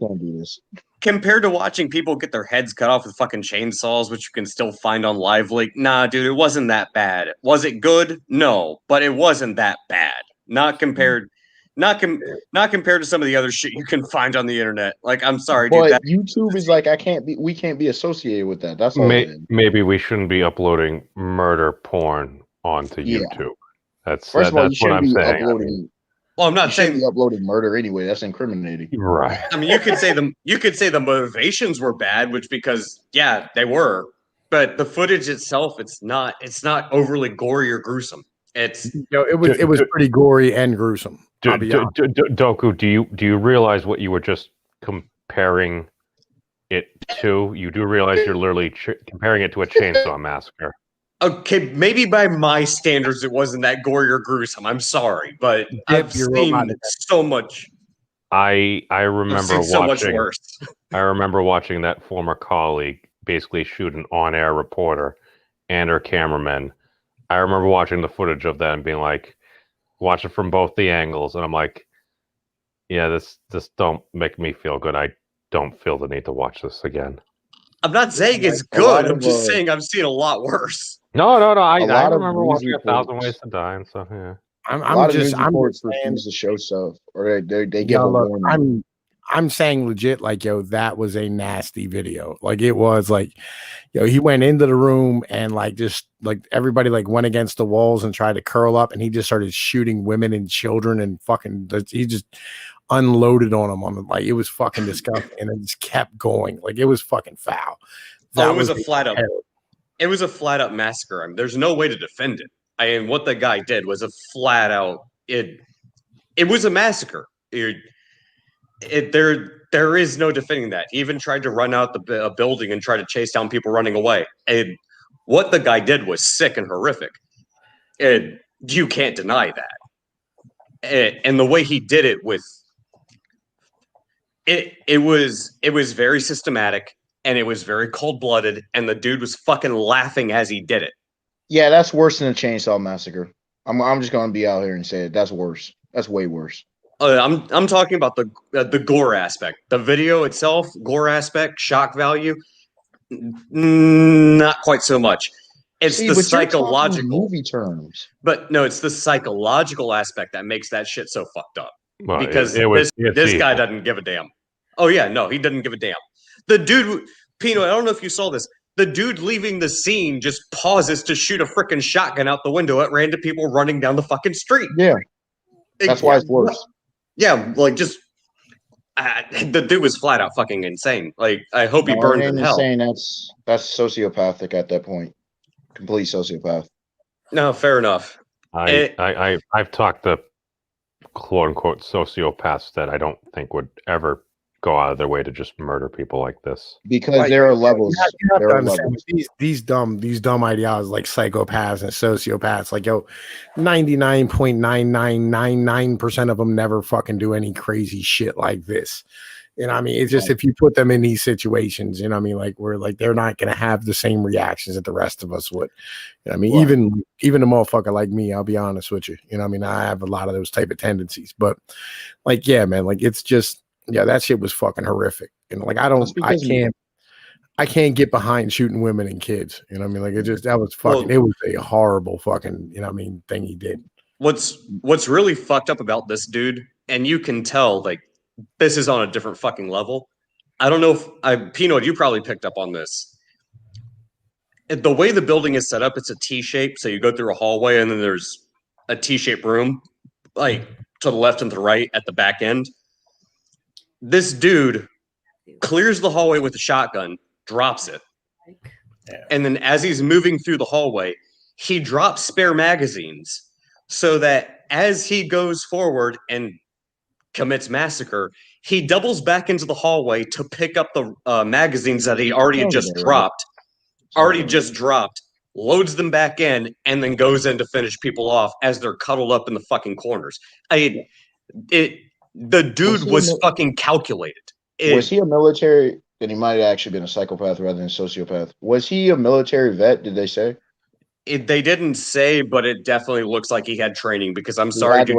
C: people get their heads cut off with fucking chainsaws, which you can still find on LiveLeak, nah, dude, it wasn't that bad. Was it good? No, but it wasn't that bad. Not compared to some of the other shit you can find on the internet. Like, I'm sorry, dude.
B: But YouTube is like, we can't be associated with that. That's all.
E: Maybe we shouldn't be uploading murder porn onto YouTube. That's
B: first of all,
E: that's what I'm saying.
C: Well, I'm not saying
B: be uploading murder anyway. That's incriminating,
E: right?
C: I mean, you could say the motivations were bad, which because they were, but the footage itself, it's not overly gory or gruesome. It
A: was pretty gory and gruesome.
E: Doku, do you realize what you were just comparing it to? You do realize you're literally comparing it to a chainsaw massacre.
C: Okay, maybe by my standards, it wasn't that gory or gruesome. I'm sorry, but I've seen so much.
E: I remember watching
C: so much worse.
E: I remember watching that former colleague basically shoot an on-air reporter and her cameraman. I remember watching the footage of that and being like, watch it from both the angles, and I'm like, yeah, this don't make me feel good. I don't feel the need to watch this again.
C: I'm not saying it's
B: A lot
C: good. I'm
B: of,
C: just saying I've seen a lot worse.
E: No. I
B: lot of
E: remember
B: news
E: watching 1,000
B: reports.
E: Ways to Die and stuff. Yeah.
B: A lot of news
A: I'm
B: reports
A: just saying,
B: refuse to show stuff, or they give
A: yo,
B: a
A: look,
B: warning.
A: I'm saying legit, like, yo, that was a nasty video. Like, it was like, yo, he went into the room and like just like everybody like went against the walls and tried to curl up, and he just started shooting women and children and fucking. He just unloaded on them like it was fucking disgusting, and it just kept going. Like it was fucking foul.
C: Oh, it was a
A: the
C: flat up.
A: terror.
C: It was a flat up massacre. I mean, there's no way to defend it. I mean, what the guy did was a flat out. It was a massacre. There is no defending that. He even tried to run out the building and try to chase down people running away. And what the guy did was sick and horrific. And you can't deny that. And the way he did it with it was very systematic, and it was very cold blooded, and the dude was fucking laughing as he did it.
B: Yeah, that's worse than a chainsaw massacre. I'm just gonna be out here and say it. That's worse. That's way worse.
C: I'm talking about the gore aspect, the video itself, gore aspect, shock value. Not quite so much. It's the psychological
B: movie terms.
C: But no, it's the psychological aspect that makes that shit so fucked up.
E: Well,
C: Because this guy doesn't give a damn. Oh yeah, no, he doesn't give a damn. The dude, Pino, I don't know if you saw this. The dude leaving the scene just pauses to shoot a freaking shotgun out the window at random people running down the fucking street.
B: Yeah, that's why it's worse.
C: Yeah, like just the dude was flat out fucking insane. Like I hope he burns in hell.
B: Insane. That's sociopathic at that point. Complete sociopath.
C: No, fair enough.
E: I've talked to quote unquote sociopaths that I don't think would ever go out of their way to just murder people like this.
B: Because there are levels.
A: You have to understand these dumb ideologies like psychopaths and sociopaths. Like, yo, 99.9999% of them never fucking do any crazy shit like this. You know what I mean? It's just if you put them in these situations, you know what I mean? Like we're like they're not gonna have the same reactions that the rest of us would. You know what I mean?
B: Right.
A: Even a motherfucker like me, I'll be honest with you. You know what I mean? I have a lot of those type of tendencies. But like, yeah, man, like it's just that shit was fucking horrific. You know, like I can't get behind shooting women and kids. You know what I mean? Like that was fucking it was a horrible fucking, you know what I mean, thing he did.
C: What's really fucked up about this dude, and you can tell like this is on a different fucking level. I don't know if Pino, you probably picked up on this. The way the building is set up, it's a T-shape. So you go through a hallway and then there's a T-shaped room, like to the left and to the right at the back end. This dude clears the hallway with a shotgun, drops it. And then as he's moving through the hallway, he drops spare magazines so that as he goes forward and commits massacre, he doubles back into the hallway to pick up the magazines that he already just dropped, loads them back in, and then goes in to finish people off as they're cuddled up in the fucking corners. The dude was fucking calculated.
B: Was he a military? Then he might have actually been a psychopath rather than a sociopath. Was he a military vet? Did they say?
C: They didn't say, but it definitely looks like he had training. Because I'm sorry, dude,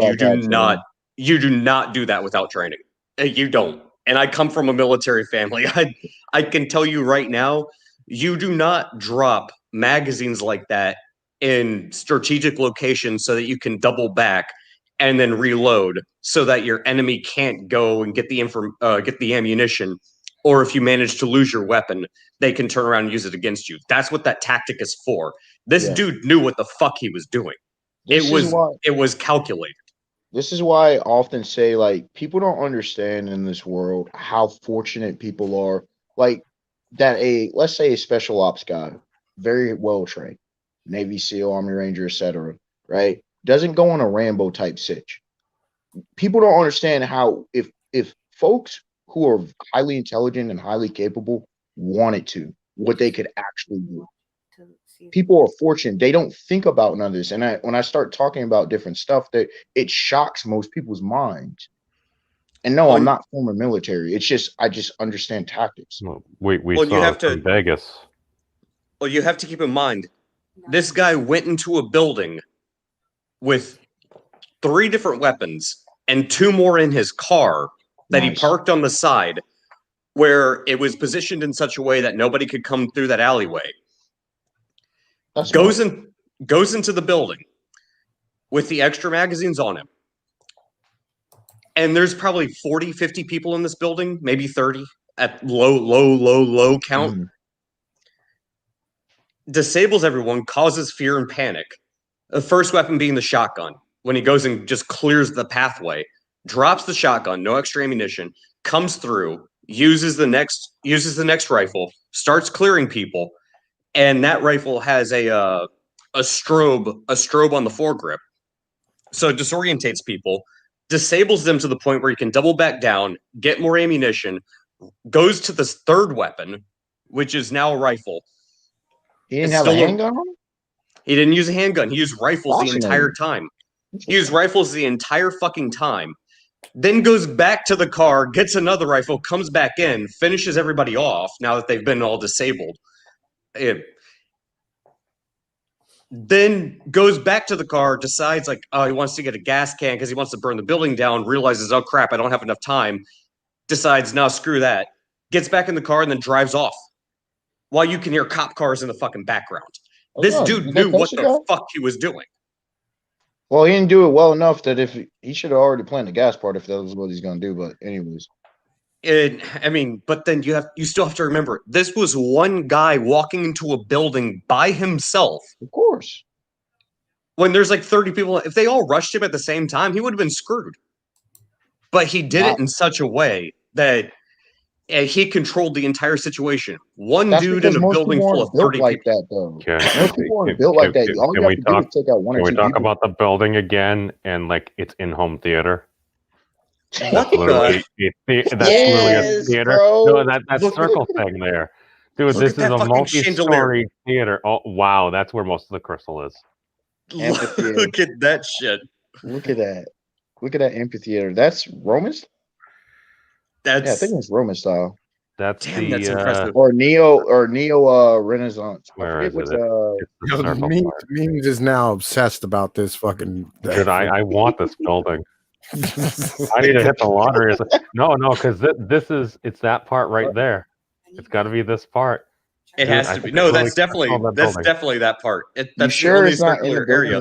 C: you do not do that without training. You don't. And I come from a military family. I can tell you right now, you do not drop magazines like that in strategic locations so that you can double back and then reload so that your enemy can't go and get the ammunition. Or if you manage to lose your weapon, they can turn around and use it against you. That's what that tactic is for. This dude knew what the fuck he was doing. It was calculated.
B: This is why I often say, like, people don't understand in this world how fortunate people are. Like, that let's say a special ops guy, very well trained, Navy SEAL, Army Ranger, etc., right? Doesn't go on a Rambo type sitch. People don't understand how if folks who are highly intelligent and highly capable wanted to, what they could actually do. People are fortunate. They don't think about none of this. And when I start talking about different stuff, that it shocks most people's minds. And no, I'm not former military. It's just I just understand tactics.
E: We saw it in Vegas.
C: Well, you have to keep in mind, this guy went into a building with 3 different weapons and 2 more in his car that he parked on the side. where it was positioned in such a way that nobody could come through that alleyway.
B: That's
C: Goes into the building with the extra magazines on him. And there's probably 40, 50 people in this building, maybe 30 at low count.
B: Mhm.
C: Disables everyone, causes fear and panic. The first weapon being the shotgun. When he goes and just clears the pathway, drops the shotgun, no extra ammunition, comes through, uses the next rifle, starts clearing people, and that rifle has a strobe on the foregrip. So it disorientates people, disables them to the point where he can double back down, get more ammunition, goes to this third weapon, which is now a rifle.
B: He didn't
C: It's
B: have a
C: still
B: handgun on him?
C: He didn't use a handgun. He used rifles the
B: Fascinating.
C: entire time. He used rifles the entire fucking time. Then goes back to the car, gets another rifle, comes back in, finishes everybody off now that they've been all disabled. Then goes back to the car, decides like, oh, he wants to get a gas can because he wants to burn the building down, realizes, oh crap, I don't have enough time. Decides, no, screw that. Gets back in the car and then drives off. While you can hear cop cars in the fucking background. This dude knew what the fuck he was doing.
B: Well, he didn't do it well enough that if he should have already planned the gas part if that was what he's gonna do. But anyways,
C: but then you still have to remember this was one guy walking into a building by himself.
B: of course,
C: When there's like 30 people, if they all rushed him at the same time, he would have been screwed. But he did it in such a way that he controlled the entire situation. That's dude in a building full of 30
B: like
C: people.
B: that, though. Most people aren't built like that. All you have to do is take out one or two people.
E: Can we talk about the building again and like it's in-home theater?
C: What
E: Literally, that's literally a theater.
B: Bro.
E: No, that circle thing there. Dude, this is a multi-story theater. Oh, wow. That's where most of the crystal is.
C: Look at that shit.
B: Look at that. Look at that amphitheater. That's Roman? I think it's Roman style.
E: That's
C: that's impressive.
B: Or neo Renaissance.
E: Where is it?
A: The memes is now obsessed about this fucking.
E: Dude, I want this building. I need to hit the lottery. No, because it's that part right there. It's got to be this part.
C: It has to be. No, that's definitely that part. That's
B: sure it's not in the area.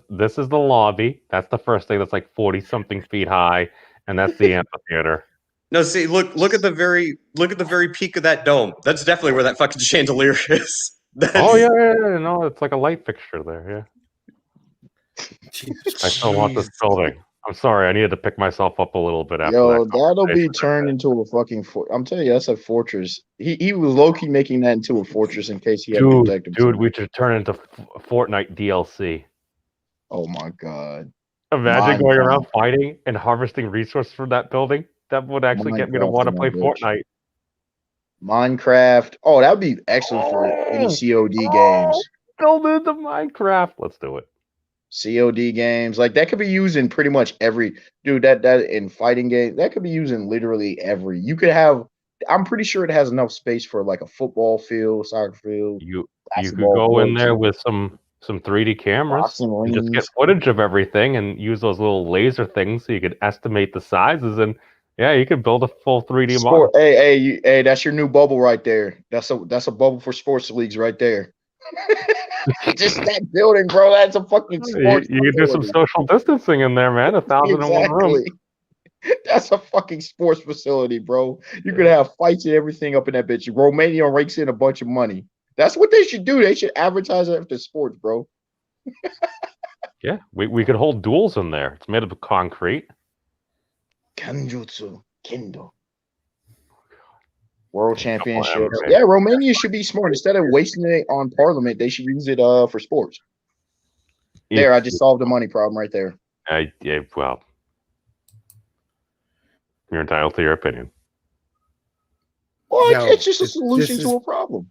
E: This is the lobby. That's the first thing. That's like 40-something feet high, and that's the amphitheater.
C: No, see, look at the very peak of that dome. That's definitely where that fucking chandelier is.
E: Oh yeah. No, it's like a light fixture there. Yeah. I still want this building. I'm sorry, I needed to pick myself up a little bit after that.
B: That'll be turned into a fucking I'm telling you, that's a fortress. He was low-key making that into a fortress in case he had to protect himself. Dude,
E: we should turn into Fortnite DLC.
B: Oh my god.
E: Imagine going around fighting and harvesting resources from that building. That would actually get me to want to play Fortnite.
B: Minecraft. Oh, that would be excellent for any COD games.
E: Build into Minecraft. Let's do it.
B: COD games, like that could be used in pretty much every that in fighting games. That could be used in literally every. You could have. I'm pretty sure it has enough space for like a football field, soccer field.
E: You could go in there with some 3D cameras and just get footage of everything and use those little laser things so you could estimate the sizes and you could build a full 3D model.
B: Hey, that's your new bubble right there. That's a bubble for sports leagues right there. Just that building, bro. That's a fucking sports.
E: You can do some social distancing in there, man. 1,001 rooms.
B: That's a fucking sports facility, bro. You could have fights and everything up in that bitch. Romania rakes in a bunch of money. That's what they should do. They should advertise it after sports, bro.
E: Yeah, we could hold duels in there. It's made of concrete.
B: Kanjutsu Kendo. World Championships. Yeah, Romania should be smart. Instead of wasting it on Parliament, they should use it for sports. There, I just solved the money problem right there.
E: Well, you're entitled to your opinion.
B: Well, it's just a solution to a problem.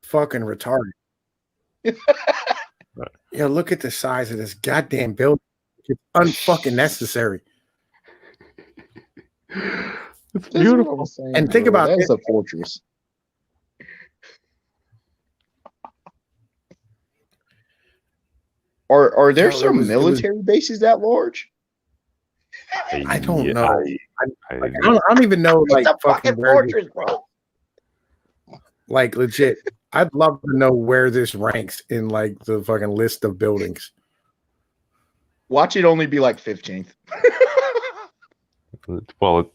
A: Fucking retarded. Look at the size of this goddamn building. It's unfucking necessary.
E: It's beautiful.
A: And think about
B: that's a fortress. Are there some military bases that large?
A: I don't know. I don't even know
B: It's
A: like
B: a
A: fucking
B: fucking
A: where this,
B: fortress, bro.
A: like legit. I'd love to know where this ranks in like the fucking list of buildings.
B: Watch it only be like 15th.
E: Well,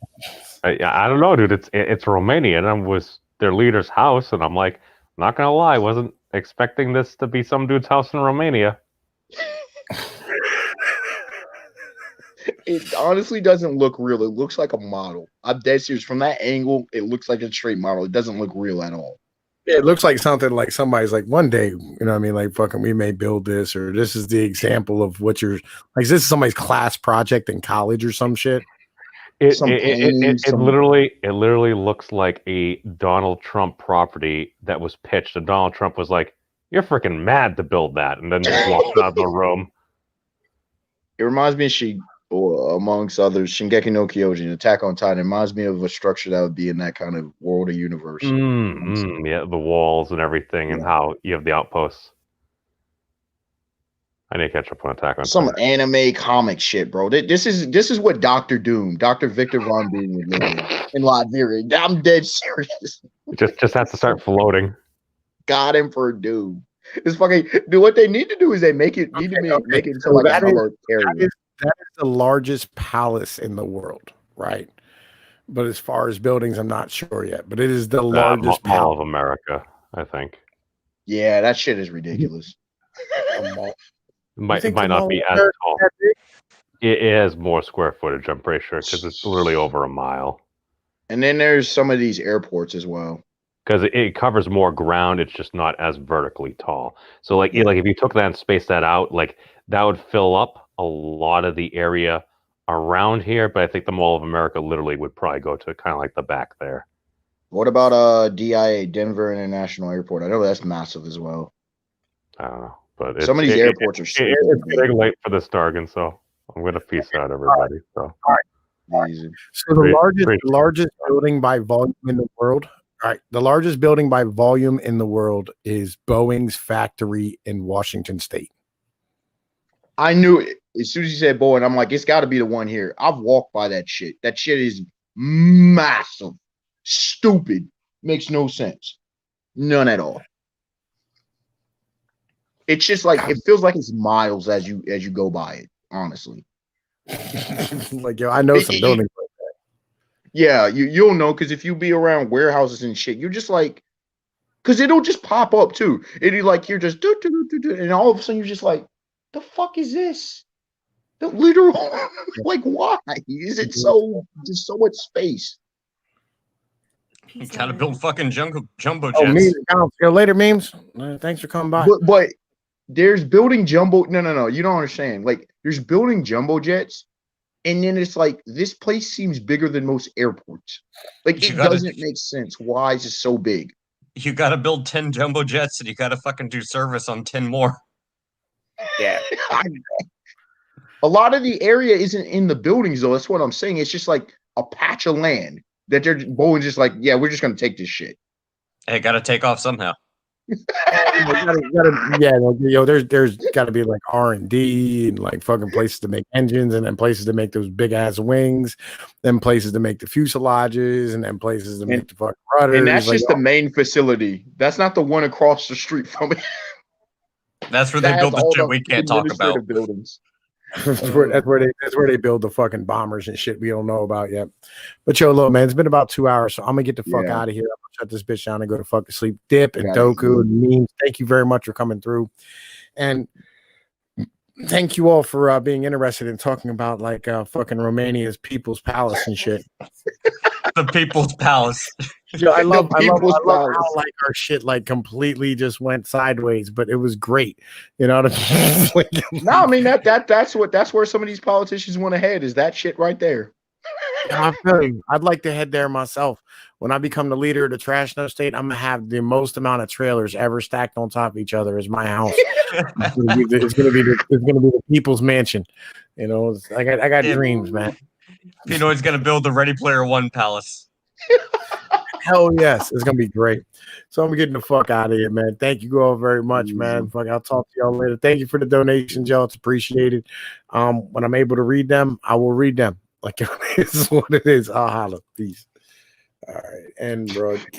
E: I don't know, dude. It's Romania, and I'm with their leader's house, and I'm like, not gonna lie, wasn't expecting this to be some dude's house in Romania.
B: It honestly doesn't look real. It looks like a model. I'm dead serious. From that angle, it looks like a straight model. It doesn't look real at all.
A: Yeah, it looks like something like somebody's like one day, you know what I mean? Like fucking we may build this, or this is the example of what you're like. This is somebody's class project in college or some shit.
E: It
B: Some painting, some-
E: literally looks like a Donald Trump property that was pitched, and Donald Trump was like, "You're freaking mad to build that," and then just walked out of the room.
B: It reminds me of or amongst others, Shingeki no Kyojin, Attack on Titan. It reminds me of a structure that would be in that kind of world or universe.
E: Yeah, the walls and everything, and how you have the outposts. I need to catch up on Attack on
B: Some
E: Titan.
B: anime comic shit, bro. This is what Doctor Doom, Dr. Victor Von Doom would live in Latveria. I'm dead serious.
E: Just have to start floating.
B: God Emperor Doom. It's fucking dude. What they need to do is they make it make it into like a color area.
A: That is the largest palace in the world, right? But as far as buildings, I'm not sure yet. But it is the largest
E: Mall
A: palace
E: of America, I think.
B: Yeah, that shit is ridiculous.
E: It might not be as tall. It has more square footage, I'm pretty sure, because it's literally over a mile.
B: And then there's some of these airports as well.
E: Because it covers more ground, it's just not as vertically tall. So like if you took that and spaced that out, like that would fill up a lot of the area around here. But I think the Mall of America literally would probably go to kind of like the back there.
B: What about DIA, Denver International Airport? I know that's massive as well.
E: I don't know, but
B: Some of these airports are so
E: it's getting late for this, Dargan. So I'm gonna peace out, everybody. So
B: easy.
A: So the largest building by volume in the world. All right, the largest building by volume in the world is Boeing's factory in Washington State.
B: I knew it as soon as you said Boeing. I'm like, it's got to be the one here. I've walked by that shit. That shit is massive, stupid, makes no sense, none at all. It's just like it feels like it's miles as you go by it. Honestly,
A: Like yo, I know some buildings.
B: Yeah, you'll know because if you be around warehouses and shit, you're just like, because it'll just pop up too. It'll like you're just and all of a sudden you're just like, the fuck is this? The literal like why is it so just so much space?
C: You gotta build fucking jumbo jets.
A: Oh, memes. Yo, later memes. Thanks for coming by.
B: But there's building jumbo. No. You don't understand. Like there's building jumbo jets. And then it's like, this place seems bigger than most airports. Like, it doesn't make sense. Why is it so big?
C: You got to build 10 jumbo jets and you got to fucking do service on 10 more.
B: Yeah. A lot of the area isn't in the buildings, though. That's what I'm saying. It's just like a patch of land that they're Boeing's just like, yeah, we're just going to take this shit.
C: Hey, got to take off somehow.
A: There's got to be like R&D and like fucking places to make engines, and then places to make those big ass wings, then places to make the fuselages, and then places to make the fucking rudders.
B: And that's just the main facility. That's not the one across the street from it.
C: That's where they build the shit we can't talk about.
B: Buildings.
A: That's where they build the fucking bombers and shit we don't know about yet. But yo, look, man, it's been about 2 hours, so I'm gonna get the fuck out of here. I'm gonna shut this bitch down and go to fucking sleep. Dip and Doku and memes. Thank you very much for coming through, and thank you all for being interested in talking about like fucking Romania's People's Palace and shit.
C: The People's Palace.
A: Yo, I love how like our shit like completely just went sideways, but it was great. You know what I mean?
B: No, I mean that's where some of these politicians want to head, is that shit right there.
A: I feel you. I'd like to head there myself. When I become the leader of the Trash No State, I'm gonna have the most amount of trailers ever stacked on top of each other as my house. It's gonna be the people's mansion. You know, I got dreams, man.
C: Pinoy's gonna build the Ready Player One palace.
A: Hell yes, it's gonna be great. So I'm getting the fuck out of here, man. Thank you all very much, man. Fuck, I'll talk to y'all later. Thank you for the donations, y'all. It's appreciated. When I'm able to read them, I will read them. Like, this is what it is. I'll holla. Peace. All right. End broadcast.